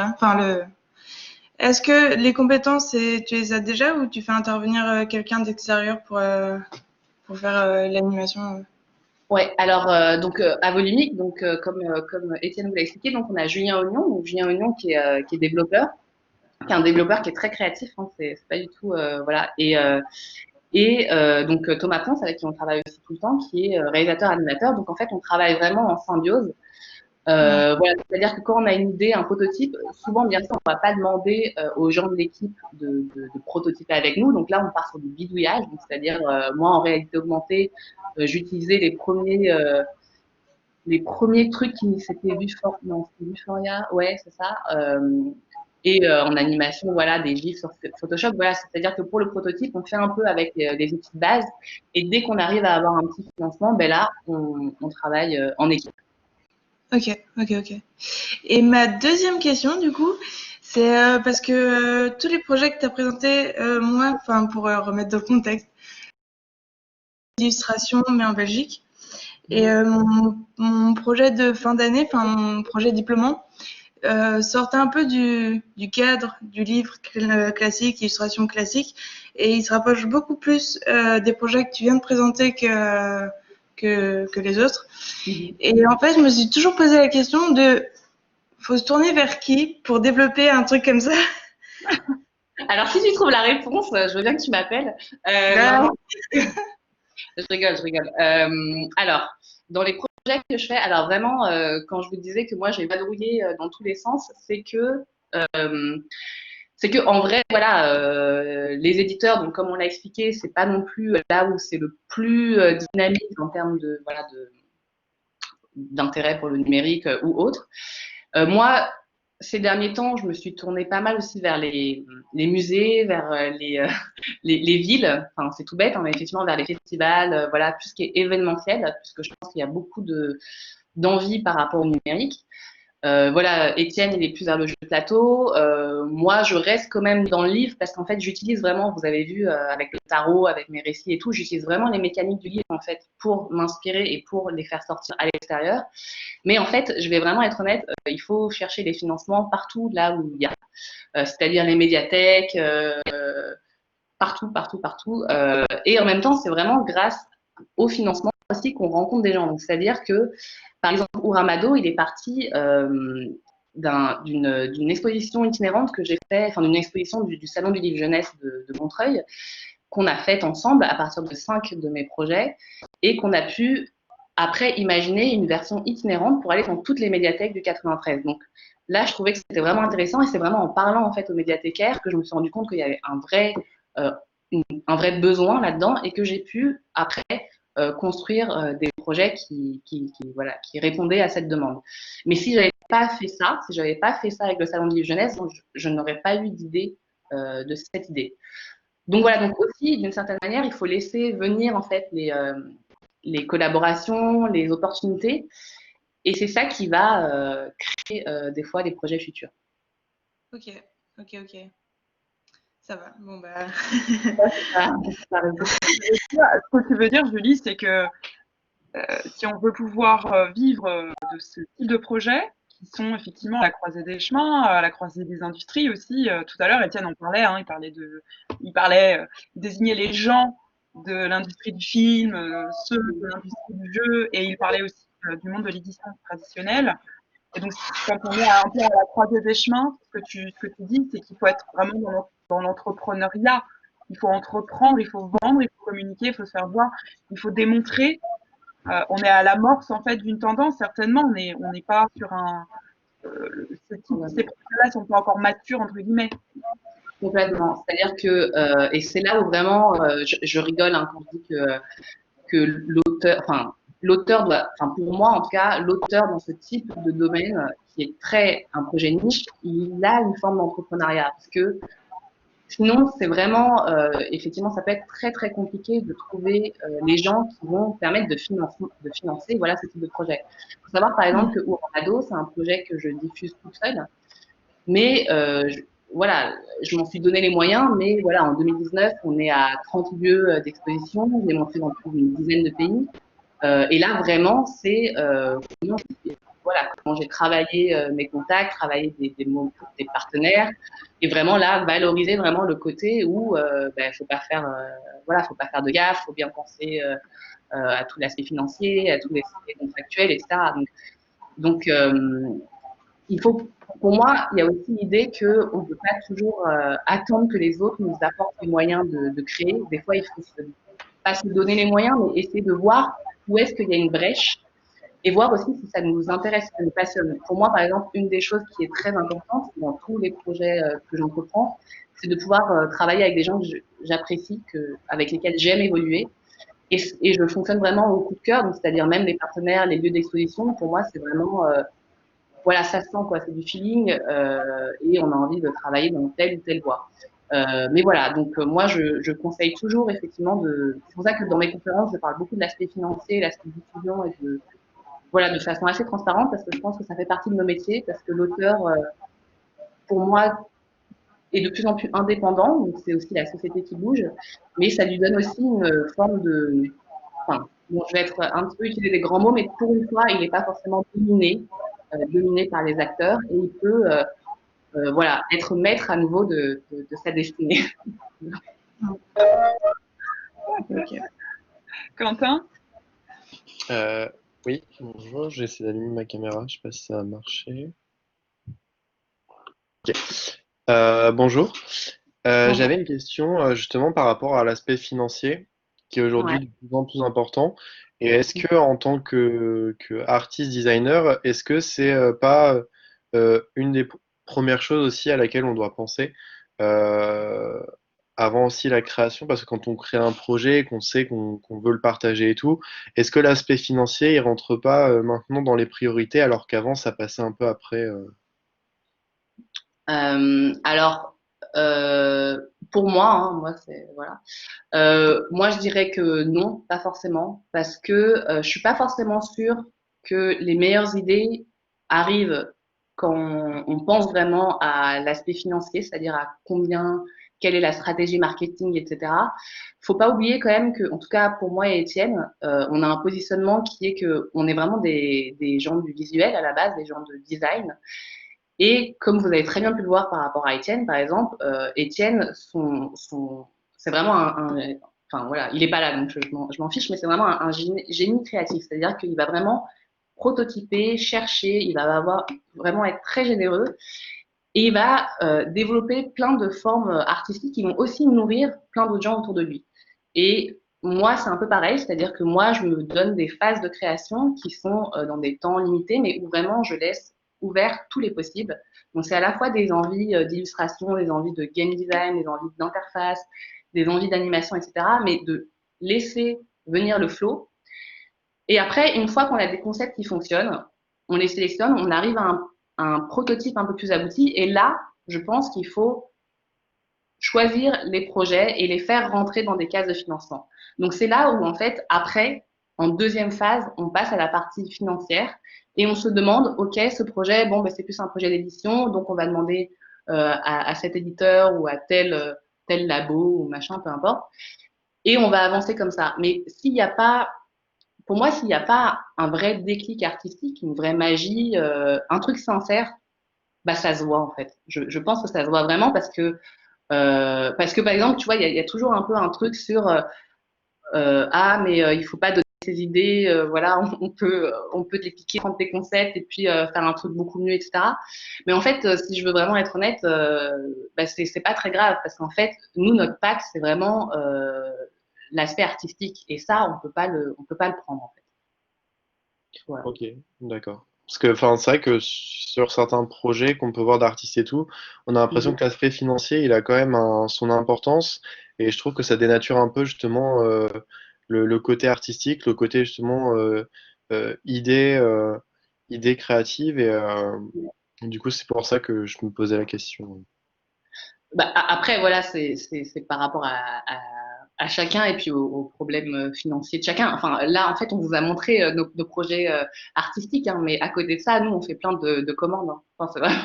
Est-ce que les compétences, tu les as déjà ou tu fais intervenir quelqu'un d'extérieur pour faire l'animation? Ouais, alors donc à Volumique, donc comme Étienne vous l'a expliqué, donc on a Julien Oignon, donc Julien Oignon qui est développeur, qui est un développeur qui est très créatif, hein, c'est pas du tout voilà. Et donc Thomas Ponce avec qui on travaille aussi tout le temps, qui est réalisateur animateur. Donc en fait, on travaille vraiment en symbiose. Ouais. Voilà, c'est-à-dire que quand on a une idée, un prototype, souvent, bien sûr, on va pas demander aux gens de l'équipe de prototyper avec nous. Donc là, on part sur du bidouillage. Donc, c'est-à-dire, moi, en réalité augmentée, j'utilisais les premiers trucs qui s'étaient non, c'était Vuforia, ouais, c'est ça. En animation, voilà, des gifs sur Photoshop. Voilà, c'est-à-dire que pour le prototype, on fait un peu avec des outils de base. Et dès qu'on arrive à avoir un petit financement, ben là, on travaille en équipe. Ok, ok, ok. Et ma deuxième question, du coup, c'est parce que tous les projets que tu as présentés, moi, enfin, pour remettre dans le contexte, illustration, mais en Belgique. Et mon projet de fin d'année, enfin, mon projet diplômant, sortait un peu du cadre du livre classique, illustration classique, et il se rapproche beaucoup plus des projets que tu viens de présenter que les autres. Et en fait, je me suis toujours posé la question de faut se tourner vers qui pour développer un truc comme ça? Alors, si tu trouves la réponse, je veux bien que tu m'appelles. Non, Ben, non, je rigole, je rigole. Alors, dans les projets que je fais, alors vraiment, quand je vous disais que moi, j'ai vadrouillé dans tous les sens, euh, c'est que en vrai, voilà, les éditeurs, donc comme on l'a expliqué, c'est pas non plus là où c'est le plus dynamique en termes de voilà d'intérêt pour le numérique ou autre. Moi, ces derniers temps, je me suis tournée pas mal aussi vers les musées, vers les villes. Enfin, c'est tout bête, hein, mais effectivement vers les festivals, voilà, tout ce qui est événementiel, puisque je pense qu'il y a beaucoup d'envie par rapport au numérique. Voilà, Étienne, il est plus vers le jeu de plateau. Moi, je reste quand même dans le livre parce qu'en fait, j'utilise vraiment, vous avez vu, avec le tarot, avec mes récits et tout, j'utilise vraiment les mécaniques du livre en fait pour m'inspirer et pour les faire sortir à l'extérieur. Mais en fait, je vais vraiment être honnête, il faut chercher des financements partout là où il y a, c'est-à-dire les médiathèques, partout, partout, partout. Et en même temps, c'est vraiment grâce au financement aussi qu'on rencontre des gens. Donc, c'est-à-dire que, par exemple, Ouramado, il est parti d'une exposition itinérante que j'ai fait, enfin d'une exposition du Salon du Livre Jeunesse de Montreuil, qu'on a faite ensemble à partir de 5 de mes projets et qu'on a pu après imaginer une version itinérante pour aller dans toutes les médiathèques du 93. Donc là, je trouvais que c'était vraiment intéressant et c'est vraiment en parlant en fait aux médiathécaires que je me suis rendu compte qu'il y avait euh, un vrai besoin là-dedans et que j'ai pu après construire des projets voilà, qui répondaient à cette demande. Mais si j'avais pas fait ça, si j'avais pas fait ça avec le Salon de Livre Jeunesse, je n'aurais pas eu d'idée de cette idée. Donc voilà, donc aussi, d'une certaine manière, il faut laisser venir en fait les collaborations, les opportunités, et c'est ça qui va créer des fois des projets futurs. Ok, ok, ok. Ça va. Bon bah. Ce que tu veux dire, Julie, c'est que si on veut pouvoir vivre de ce type de projet, qui sont effectivement à la croisée des chemins, à la croisée des industries aussi. Tout à l'heure, Étienne en parlait, hein, il désignait les gens de l'industrie du film, ceux de l'industrie du jeu, et il parlait aussi du monde de l'édition traditionnelle. Et donc, quand on est un peu à la croisée des chemins, ce que tu dis, c'est qu'il faut être vraiment dans l'entrepreneuriat. Il faut entreprendre, il faut vendre, il faut communiquer, il faut se faire voir, il faut démontrer. On est à l'amorce en fait d'une tendance, certainement. On n'est pas sur ces projets-là sont pas encore matures entre guillemets. Complètement. C'est-à-dire que et c'est là où vraiment je rigole hein, quand je dis que l'auteur doit, enfin pour moi en tout cas, l'auteur dans ce type de domaine qui est un projet niche, il a une forme d'entrepreneuriat parce que sinon c'est vraiment effectivement ça peut être très très compliqué de trouver les gens qui vont permettre de financer voilà ce type de projet. Il faut savoir par exemple que Ouramado c'est un projet que je diffuse toute seule, mais voilà, je m'en suis donné les moyens, mais voilà, en 2019, on est à 30 lieux d'exposition, je l'ai montré dans plus d'une dizaine de pays. Et là, vraiment, c'est voilà, comment j'ai travaillé mes contacts, travaillé des partenaires, et vraiment là, valoriser vraiment le côté où faut pas faire, voilà, faut pas faire de gaffe, faut bien penser à tout l'aspect financier, à tous les aspects contractuels, etc. Donc il faut, pour moi, il y a aussi l'idée qu'on ne peut pas toujours attendre que les autres nous apportent les moyens de créer. Des fois, il faut pas se donner les moyens, mais essayer de voir où est-ce qu'il y a une brèche et voir aussi si ça nous intéresse, si ça nous passionne. Pour moi, par exemple, une des choses qui est très importante dans tous les projets que j'entreprends, c'est de pouvoir travailler avec des gens que j'apprécie, avec lesquels j'aime évoluer. Et je fonctionne vraiment au coup de cœur, donc c'est-à-dire même les partenaires, les lieux d'exposition. Pour moi, c'est vraiment voilà, ça se sent quoi, c'est du feeling et on a envie de travailler dans telle ou telle voie. Mais voilà, donc moi je conseille toujours effectivement c'est pour ça que dans mes conférences je parle beaucoup de l'aspect financier, l'aspect diffusion et voilà de façon assez transparente parce que je pense que ça fait partie de nos métiers parce que l'auteur pour moi est de plus en plus indépendant, donc c'est aussi la société qui bouge, mais ça lui donne aussi une forme enfin, bon, je vais être un petit peu utiliser des grands mots, mais pour une fois, il n'est pas forcément dominé par les acteurs, et il peut voilà, être maître à nouveau de sa destinée. Okay. Quentin Oui, bonjour, j'ai essayé d'allumer ma caméra, je ne sais pas si ça a marché. Ok. Bonjour. J'avais une question justement par rapport à l'aspect financier qui est aujourd'hui de plus en plus important. Et est-ce que en tant que artiste designer, est-ce que c'est pas une des premières choses aussi à laquelle on doit penser euh, avant aussi la création? Parce que quand on crée un projet, qu'on sait qu'on veut le partager et tout, est-ce que l'aspect financier il rentre pas maintenant dans les priorités alors qu'avant ça passait un peu après Alors, pour moi, hein, moi c'est voilà. Moi, je dirais que non, pas forcément, parce que je suis pas forcément sûre que les meilleures idées arrivent quand on pense vraiment à l'aspect financier, c'est-à-dire à combien, quelle est la stratégie marketing, etc. Faut pas oublier quand même que, en tout cas pour moi et Étienne, on a un positionnement qui est que on est vraiment des gens du visuel à la base, des gens de design. Et comme vous avez très bien pu le voir par rapport à Étienne, par exemple, Étienne, c'est vraiment enfin voilà, il est pas là, donc je m'en fiche, mais c'est vraiment un génie créatif, c'est-à-dire qu'il va vraiment prototyper, chercher, il va vraiment être très généreux et il va développer plein de formes artistiques qui vont aussi nourrir plein d'autres gens autour de lui. Et moi, c'est un peu pareil, c'est-à-dire que moi, je me donne des phases de création qui sont dans des temps limités, mais où vraiment je laisse ouvert tous les possibles. Donc, c'est à la fois des envies d'illustration, des envies de game design, des envies d'interface, des envies d'animation, etc., mais de laisser venir le flow. Et après, une fois qu'on a des concepts qui fonctionnent, on les sélectionne, on arrive à un prototype un peu plus abouti. Et là, je pense qu'il faut choisir les projets et les faire rentrer dans des cases de financement. Donc c'est là où en fait, après, en deuxième phase, on passe à la partie financière et on se demande, ok, ce projet, bon, ben, c'est plus un projet d'édition, donc on va demander à cet éditeur ou à tel labo ou machin, peu importe, et on va avancer comme ça. Mais s'il n'y a pas, pour moi, s'il n'y a pas un vrai déclic artistique, une vraie magie, un truc sincère, bah ça se voit en fait. Je pense que ça se voit vraiment parce que par exemple, tu vois, il y a toujours un peu un truc sur ah mais il faut pas donner ses idées, voilà, on peut t'expliquer, prendre tes concepts et puis faire un truc beaucoup mieux, etc. Mais en fait, si je veux vraiment être honnête, bah, c'est pas très grave parce qu'en fait, nous notre pack c'est vraiment l'aspect artistique et ça on peut pas le prendre en fait. Voilà. Ok, d'accord. Parce que, enfin, c'est vrai que sur certains projets qu'on peut voir d'artistes et tout, on a l'impression Mhm. que l'aspect financier, il a quand même son importance, et je trouve que ça dénature un peu justement le côté artistique, le côté justement idée, idée créative, et du coup, c'est pour ça que je me posais la question. Bah, après, voilà, c'est par rapport à chacun et puis aux problèmes financiers de chacun. Enfin, là, en fait, on vous a montré nos projets artistiques, hein, mais à côté de ça, nous, on fait plein de commandes. Hein. Enfin, c'est vrai.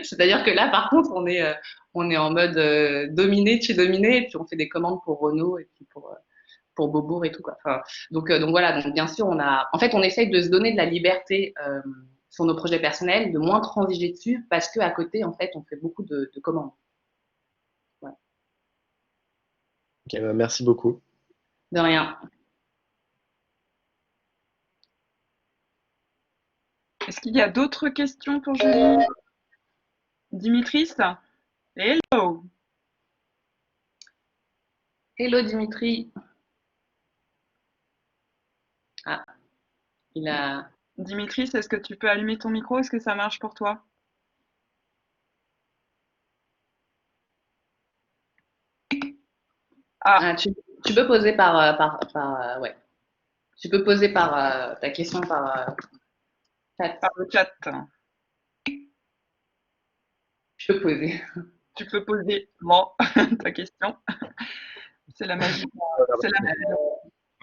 C'est-à-dire que là, par contre, on est en mode dominé de chez dominé, et puis on fait des commandes pour Renault et puis pour Beaubourg et tout, quoi. Enfin, donc voilà, donc bien sûr, en fait, on essaye de se donner de la liberté sur nos projets personnels, de moins transiger dessus, parce qu'à côté, en fait, on fait beaucoup de commandes. Ouais. Ok, bah, merci beaucoup. De rien. Est-ce qu'il y a d'autres questions pour Julie? Dimitris? Hello! Hello Dimitri. Ah, il a. Dimitris, est-ce que tu peux allumer ton micro? Est-ce que ça marche pour toi? Ah, Ah, tu peux poser ouais. Tu peux poser par ta question par chat. par le chat. Je peux poser. Tu peux poser bon, ta question. C'est la magie. C'est la magie.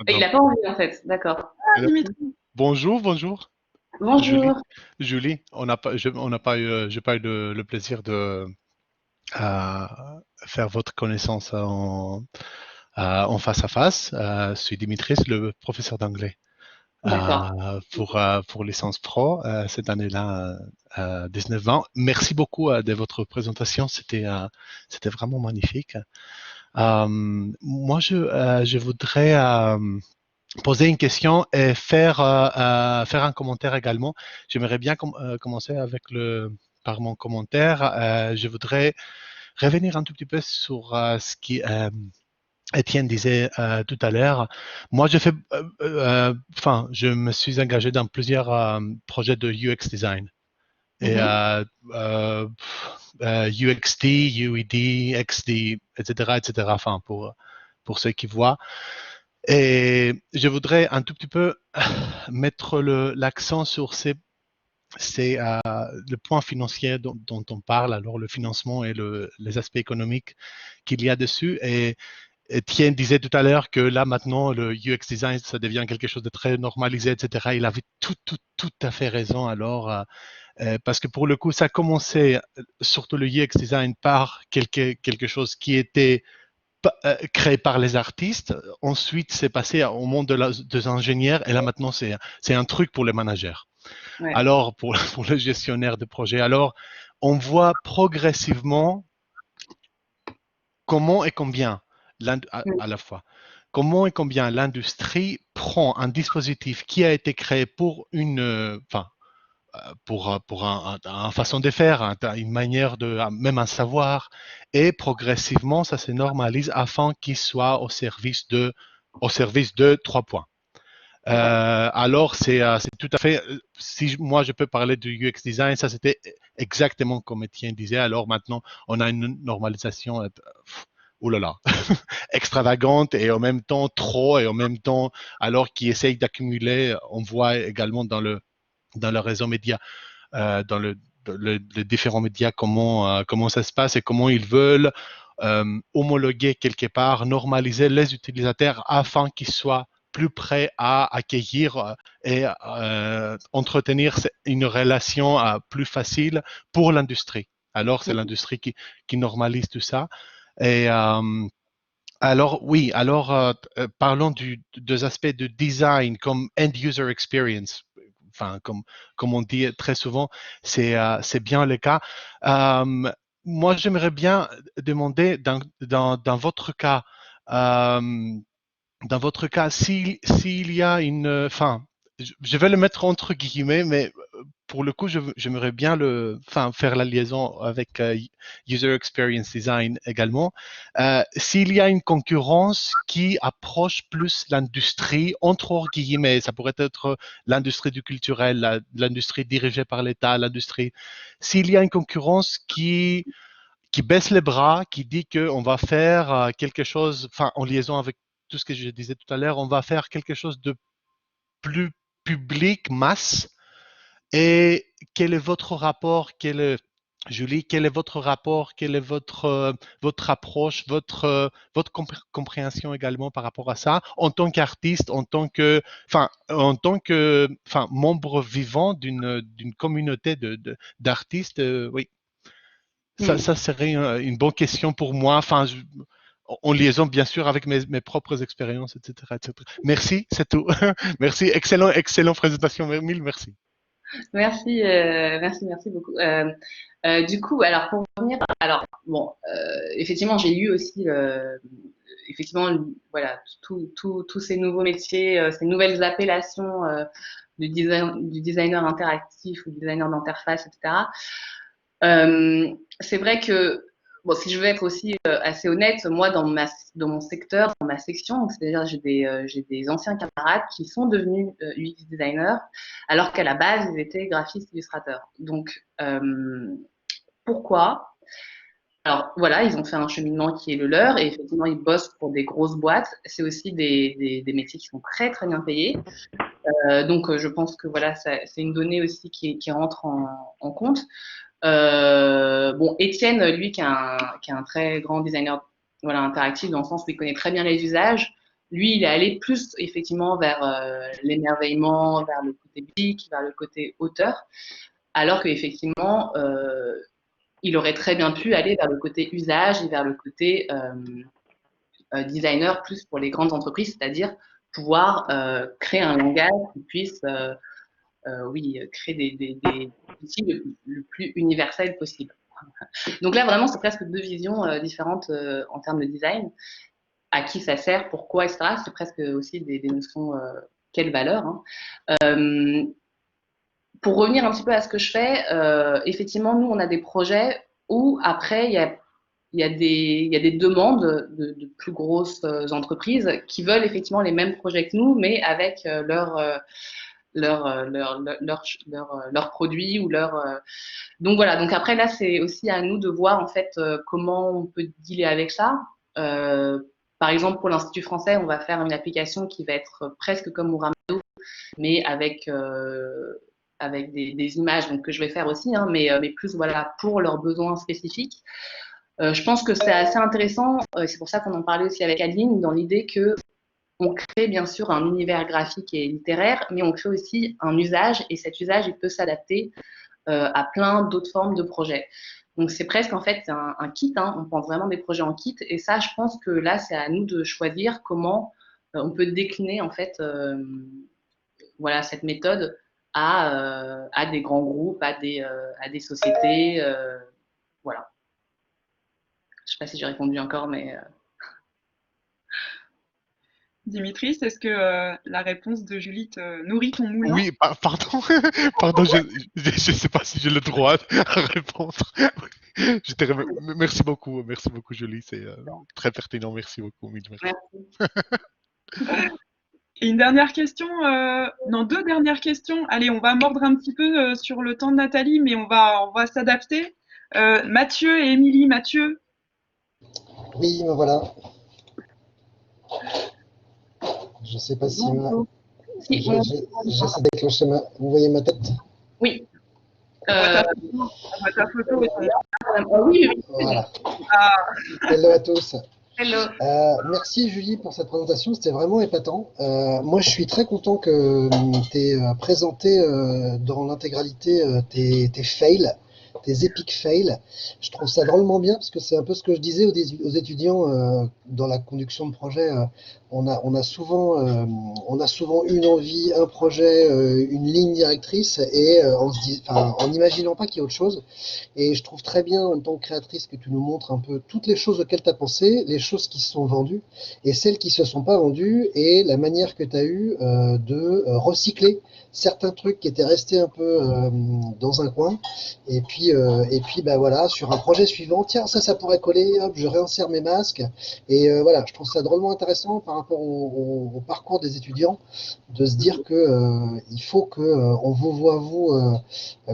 Et il Donc, a pas envie en fait. D'accord. Ah, Dimitri. bonjour, bonjour. Julie, Bonjour. Julie, on n'a pas eu, j'ai pas eu le plaisir de euh, faire votre connaissance en face à face. Je suis Dimitris, le professeur d'anglais D'accord. pour licence pro cette année-là, 19-20. Merci beaucoup de votre présentation, c'était vraiment magnifique. Moi, je voudrais poser une question et faire un commentaire également. J'aimerais bien commencer par mon commentaire. Je voudrais revenir un tout petit peu sur ce qui Étienne disait tout à l'heure. Moi, je me suis engagé dans plusieurs projets de UX design. Et UXD, UED, XD, etc., etc. Enfin, pour ceux qui voient. Et je voudrais un tout petit peu mettre l'accent sur le point financier dont on parle, alors le financement et les aspects économiques qu'il y a dessus. Et Étienne disait tout à l'heure que là maintenant le UX design ça devient quelque chose de très normalisé, etc. Il avait tout à fait raison alors parce que pour le coup ça a commencé surtout le UX design par quelque chose qui était créé par les artistes. Ensuite, c'est passé au monde des ingénieurs et là maintenant, c'est un truc pour les managers. Ouais. Alors, pour le gestionnaire de projet, alors, on voit progressivement comment et combien, à la fois, comment et combien l'industrie prend un dispositif qui a été créé pour pour une façon de faire, une manière même un savoir, et progressivement, ça se normalise afin qu'il soit au service de 3 points. Alors, c'est tout à fait, si moi je peux parler du UX design, ça c'était exactement comme Étienne disait. Alors maintenant, on a une normalisation oh là là, extravagante et en même temps trop et en même temps, alors qu'ils essayent d'accumuler, on voit également dans le réseau média, dans les différents médias, comment ça se passe et comment ils veulent homologuer quelque part, normaliser les utilisateurs afin qu'ils soient plus prêts à accueillir et entretenir une relation plus facile pour l'industrie. Alors, c'est l'industrie qui normalise tout ça. Et alors, oui, parlons des aspects de design comme end-user experience. Enfin, comme on dit très souvent, c'est bien le cas. Moi, j'aimerais bien demander dans votre cas, s'il y a une, enfin, je vais le mettre entre guillemets, mais pour le coup, j'aimerais bien faire la liaison avec User Experience Design également. S'il y a une concurrence qui approche plus l'industrie, entre guillemets, ça pourrait être l'industrie du culturel, l'industrie dirigée par l'État, l'industrie. S'il y a une concurrence qui baisse les bras, qui dit qu'on va faire quelque chose, enfin, en liaison avec tout ce que je disais tout à l'heure, on va faire quelque chose de plus public, masse. Et quel est votre rapport, Julie, quel est votre rapport, quelle est votre approche, votre compréhension également par rapport à ça, en tant qu'artiste, en tant que membre vivant d'une communauté d'artistes, oui. Ça serait une bonne question pour moi. Enfin, en liaison bien sûr avec mes propres expériences, etc., etc. Merci, c'est tout. Merci, excellent présentation, mille merci. Merci, merci beaucoup. Du coup, alors pour revenir, alors bon, effectivement, j'ai eu aussi, effectivement, voilà, tous ces nouveaux métiers, ces nouvelles appellations du designer interactif ou designer d'interface, etc. C'est vrai que, bon, si je veux être aussi assez honnête, moi, dans mon secteur, dans ma section, c'est-à-dire j'ai des anciens camarades qui sont devenus UX designers, alors qu'à la base, ils étaient graphistes illustrateurs. Donc, pourquoi? Alors voilà, ils ont fait un cheminement qui est le leur et effectivement, ils bossent pour des grosses boîtes. C'est aussi des métiers qui sont très, très bien payés. Donc, je pense que voilà, c'est une donnée aussi qui rentre en compte. Bon, Étienne, lui, qui est un très grand designer, voilà, interactif, dans le sens où il connaît très bien les usages, lui, il est allé plus effectivement vers l'émerveillement, vers le côté geek, vers le côté auteur, alors qu'effectivement, il aurait très bien pu aller vers le côté usage et vers le côté designer plus pour les grandes entreprises, c'est-à-dire pouvoir créer un langage qui puisse oui, créer des outils le plus universel possible. Donc là, vraiment, c'est presque deux visions différentes en termes de design. À qui ça sert, pourquoi, etc. C'est presque aussi des notions, quelle valeur. Hein. Pour revenir un petit peu à ce que je fais, effectivement, nous, on a des projets où après, il y a des demandes de plus grosses entreprises qui veulent effectivement les mêmes projets que nous, mais avec leurs produits ou donc voilà, donc après là c'est aussi à nous de voir en fait comment on peut dealer avec ça. Par exemple pour l'Institut français on va faire une application qui va être presque comme Muramado mais avec des images donc que je vais faire aussi hein, mais plus voilà pour leurs besoins spécifiques. Je pense que c'est assez intéressant, c'est pour ça qu'on en parlait aussi avec Adeline dans l'idée que on crée bien sûr un univers graphique et littéraire, mais on crée aussi un usage, et cet usage, il peut s'adapter à plein d'autres formes de projets. Donc c'est presque en fait un kit, hein, on pense vraiment des projets en kit, et ça, je pense que là, c'est à nous de choisir comment on peut décliner en fait voilà, cette méthode à des grands groupes, à des sociétés. Voilà. Je ne sais pas si j'ai répondu encore, mais... Dimitri, est-ce que la réponse de Julie te nourrit ton moulin? Oui, pardon, pardon, je ne sais pas si j'ai le droit à répondre. Merci beaucoup, Julie, c'est très pertinent, merci beaucoup. Merci. Et une dernière question, non, deux dernières questions. Allez, on va mordre un petit peu sur le temps de Nathalie, mais on va s'adapter. Mathieu et Émilie. Mathieu. Oui, me voilà. Je sais pas si Bonjour. Si, j'essaie de déclencher ma. Vous voyez ma tête? oui. On voit ta photo et ton. Oui, oui, Voilà. Ah, Hello à tous. hello. Merci Julie pour cette présentation, c'était vraiment épatant. Moi, je suis très content que tu aies présenté dans l'intégralité tes fails, tes épiques fails. Je trouve ça drôlement bien parce que c'est un peu ce que je disais aux étudiants dans la conduction de projet. On a souvent une envie, un projet, une ligne directrice et en imaginant pas qu'il y a autre chose. Et je trouve très bien, en tant que créatrice, que tu nous montres un peu toutes les choses auxquelles tu as pensé, les choses qui se sont vendues et celles qui se sont pas vendues, et la manière que tu as eu de recycler certains trucs qui étaient restés un peu dans un coin. Et puis bah voilà, sur un projet suivant, tiens, ça pourrait coller, hop, je réinsère mes masques. Et voilà, je trouve ça drôlement intéressant par rapport au parcours des étudiants, de se dire que il faut que on vous voit, vous,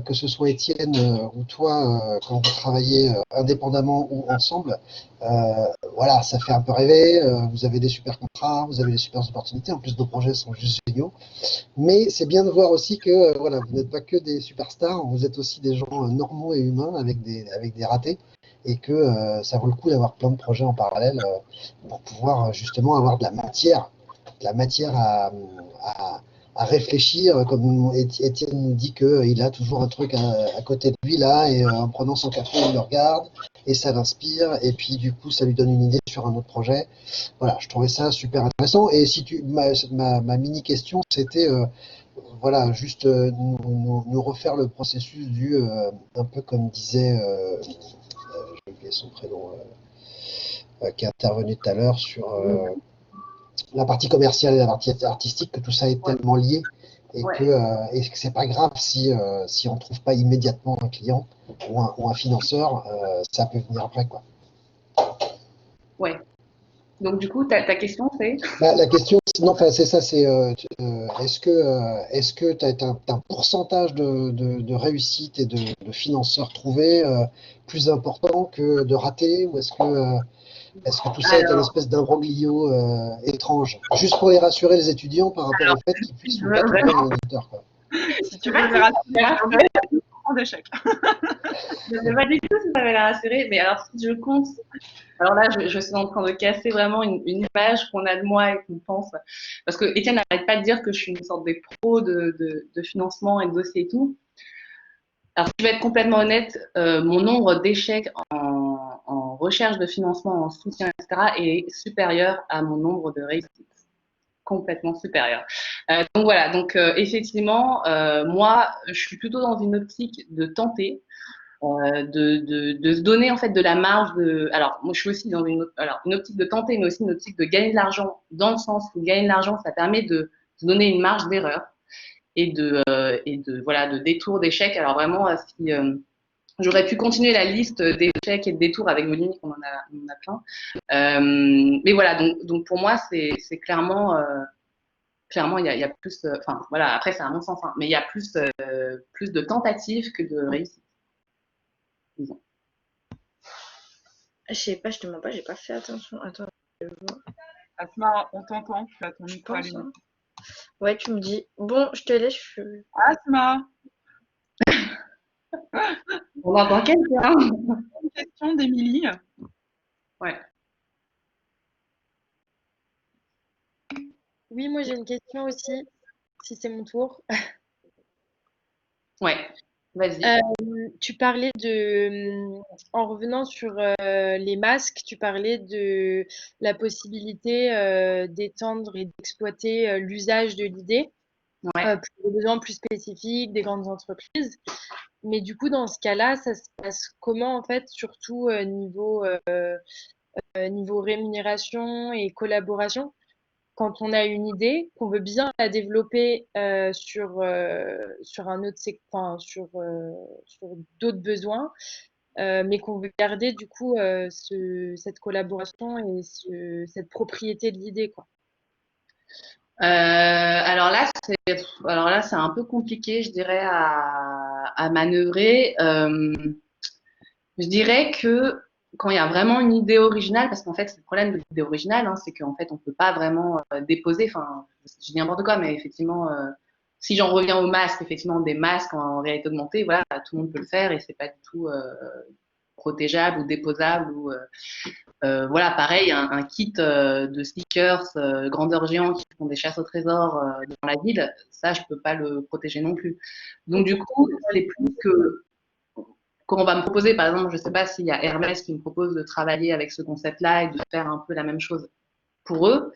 que ce soit Étienne ou toi, quand vous travaillez indépendamment ou ensemble, voilà, ça fait un peu rêver. Vous avez des super contrats, vous avez des super opportunités. En plus, nos projets sont juste géniaux. Mais c'est bien de voir aussi que voilà, vous n'êtes pas que des superstars, vous êtes aussi des gens normaux et humains avec des ratés. Et que ça vaut le coup d'avoir plein de projets en parallèle pour pouvoir justement avoir de la matière à réfléchir, comme Étienne nous dit qu'il a toujours un truc à côté de lui là, et en prenant son café, il le regarde, et ça l'inspire, et puis du coup, ça lui donne une idée sur un autre projet. Voilà, je trouvais ça super intéressant. Et si ma mini question, c'était, voilà, juste nous refaire le processus un peu comme disait, j'ai oublié son prénom, qui est intervenu tout à l'heure sur la partie commerciale et la partie artistique, que tout ça est tellement lié et que c'est pas grave si on trouve pas immédiatement un client ou un financeur, ça peut venir après, quoi. Ouais. Donc, du coup, ta question, c'est? Bah, la question, non, enfin, c'est ça, c'est est-ce que tu as un pourcentage de réussite et de financeurs trouvés plus important que de ratés, ou est-ce que tout ça est une Alors, espèce d'imbroglio étrange? Juste pour les rassurer les étudiants par rapport au fait qu'ils puissent je ou veux pas trouver vraiment. un éditeur, quoi. si tu veux les rassurer, en d'échec. Je ne sais pas du tout si ça va la rassurer, mais alors si je compte, alors là, je suis en train de casser vraiment une image qu'on a de moi et qu'on pense. Parce que Étienne n'arrête pas de dire que je suis une sorte de pro de financement et de dossier et tout. Alors, si je vais être complètement honnête, mon nombre d'échecs en recherche de financement, en soutien, etc., est supérieur à mon nombre de réussites. Complètement supérieur. Donc voilà, donc effectivement, moi, je suis plutôt dans une optique de tenter, de se donner en fait de la marge de. Alors, moi, je suis aussi dans une optique de tenter, mais aussi une optique de gagner de l'argent, dans le sens où gagner de l'argent, ça permet de se donner une marge d'erreur et de voilà, de détour d'échecs. Alors vraiment, si j'aurais pu continuer la liste d'échecs et de détours avec Molinique, on en a plein. Mais voilà, donc pour moi, c'est clairement, il y a plus, enfin voilà, après c'est à mon sens, hein, mais il y a plus de tentatives que de réussites, disons. Je sais pas, je te mens pas, j'ai pas fait attention. Attends, je vois. Asma, on t'entend, tu as ton Je micro pense, allumé. hein. Ouais, tu me dis. Bon, je te laisse. Asma, On entend quelqu'un. une question d'Émilie. Ouais. Oui, moi j'ai une question aussi, si c'est mon tour. Ouais. Vas-y. Tu parlais en revenant sur les masques, tu parlais de la possibilité d'étendre et d'exploiter l'usage de l'idée Ouais. pour des besoins plus spécifiques des grandes entreprises. Mais du coup, dans ce cas-là, ça se passe comment en fait, surtout niveau rémunération et collaboration? Quand on a une idée, qu'on veut bien la développer sur un autre enfin, sur d'autres besoins, mais qu'on veut garder du coup cette collaboration et cette propriété de l'idée, quoi. Alors là, c'est un peu compliqué, je dirais, à manœuvrer. Je dirais que quand il y a vraiment une idée originale, parce qu'en fait, c'est le problème de l'idée originale, hein, c'est qu'en fait, on peut pas vraiment déposer, enfin, je dis n'importe quoi, mais effectivement, si j'en reviens aux masques, effectivement, des masques en réalité augmentée, voilà, tout le monde peut le faire et c'est pas du tout protégeable ou déposable ou voilà, pareil, un kit de sneakers grandeur géant qui font des chasses au trésor dans la ville, ça, je peux pas le protéger non plus. Donc, du coup, c'est plus que quand on va me proposer, par exemple, je sais pas s'il y a Hermès qui me propose de travailler avec ce concept-là et de faire un peu la même chose pour eux,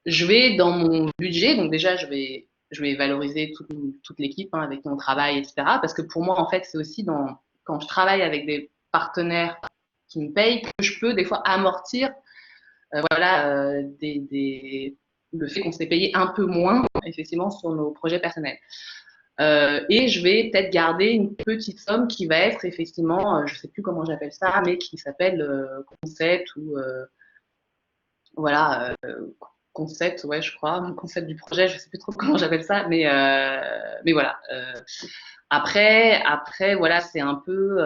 je vais dans mon budget, donc déjà, je vais valoriser toute l'équipe hein, avec qui on travaille, etc. Parce que pour moi, en fait, c'est aussi quand je travaille avec des partenaires qui me payent que je peux des fois amortir voilà, le fait qu'on s'est payé un peu moins, effectivement, sur nos projets personnels. Et je vais peut-être garder une petite somme qui va être effectivement, je ne sais plus comment j'appelle ça, mais qui s'appelle concept ou voilà, concept, ouais, je crois, concept du projet, je ne sais plus trop comment j'appelle ça, mais voilà. Après, voilà, c'est un peu.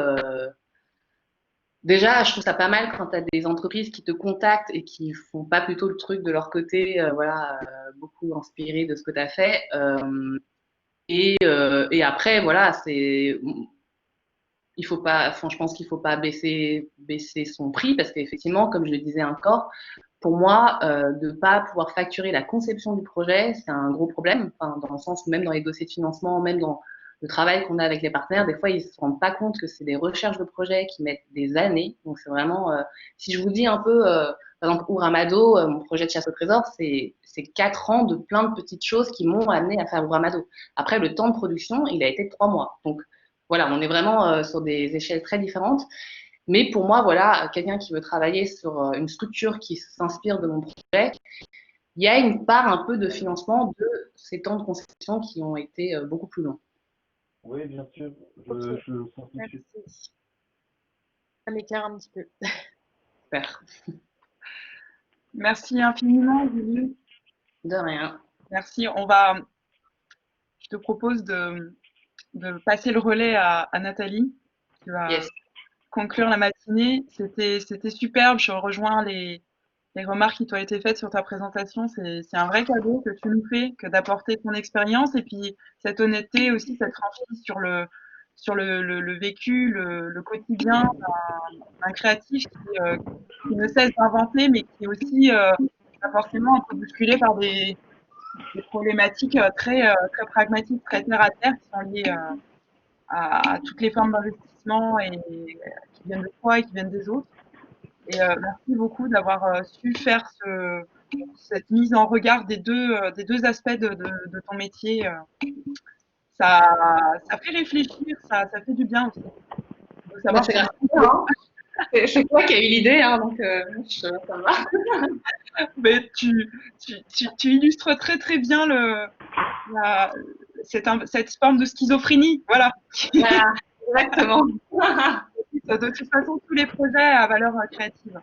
Déjà, je trouve ça pas mal quand tu as des entreprises qui te contactent et qui font pas plutôt le truc de leur côté, voilà, beaucoup inspiré de ce que tu as fait. Et après, voilà, il faut pas, enfin, je pense qu'il faut pas baisser son prix parce qu'effectivement, comme je le disais encore, pour moi, de ne pas pouvoir facturer la conception du projet, c'est un gros problème, enfin, dans le sens où même dans les dossiers de financement, même dans le travail qu'on a avec les partenaires, des fois, ils ne se rendent pas compte que c'est des recherches de projets qui mettent des années. Donc, c'est vraiment, si je vous dis un peu, par exemple, Ouramado, mon projet de chasse au trésor, c'est 4 ans de plein de petites choses qui m'ont amené à faire Ouramado. Après, le temps de production, il a été de 3 mois. Donc, voilà, on est vraiment sur des échelles très différentes. Mais pour moi, voilà, quelqu'un qui veut travailler sur une structure qui s'inspire de mon projet, il y a une part un peu de financement de ces temps de conception qui ont été beaucoup plus longs. Oui, bien sûr, je le sens tout de suite. Merci. Ça m'éclaire un petit peu. Super. Merci infiniment, Julie. De rien. Merci. Je te propose de passer le relais à Nathalie, qui va Yes. conclure la matinée. C'était superbe. Je rejoins les remarques qui t'ont été faites sur ta présentation. C'est un vrai cadeau que tu nous fais, que d'apporter ton expérience et puis cette honnêteté aussi, cette franchise sur le vécu, le quotidien d'un créatif qui ne cesse d'inventer, mais qui est aussi pas forcément un peu bousculé par des problématiques très pragmatiques, très terre à terre, qui sont liées à toutes les formes d'investissement et qui viennent de toi et qui viennent des autres. Et merci beaucoup d'avoir su faire cette mise en regard des deux aspects de ton métier. Ça fait réfléchir, ça fait du bien aussi. De savoir C'est grave. C'est toi qui as eu l'idée, hein, donc ça va. mais tu illustres très très bien cette forme de schizophrénie. Voilà. Voilà, exactement. De toute façon, tous les projets à valeur créative.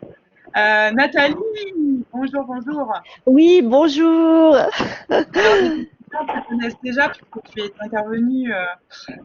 Nathalie, bonjour, bonjour. Oui, bonjour. Alors, les gens te connaissent déjà puisque tu es intervenue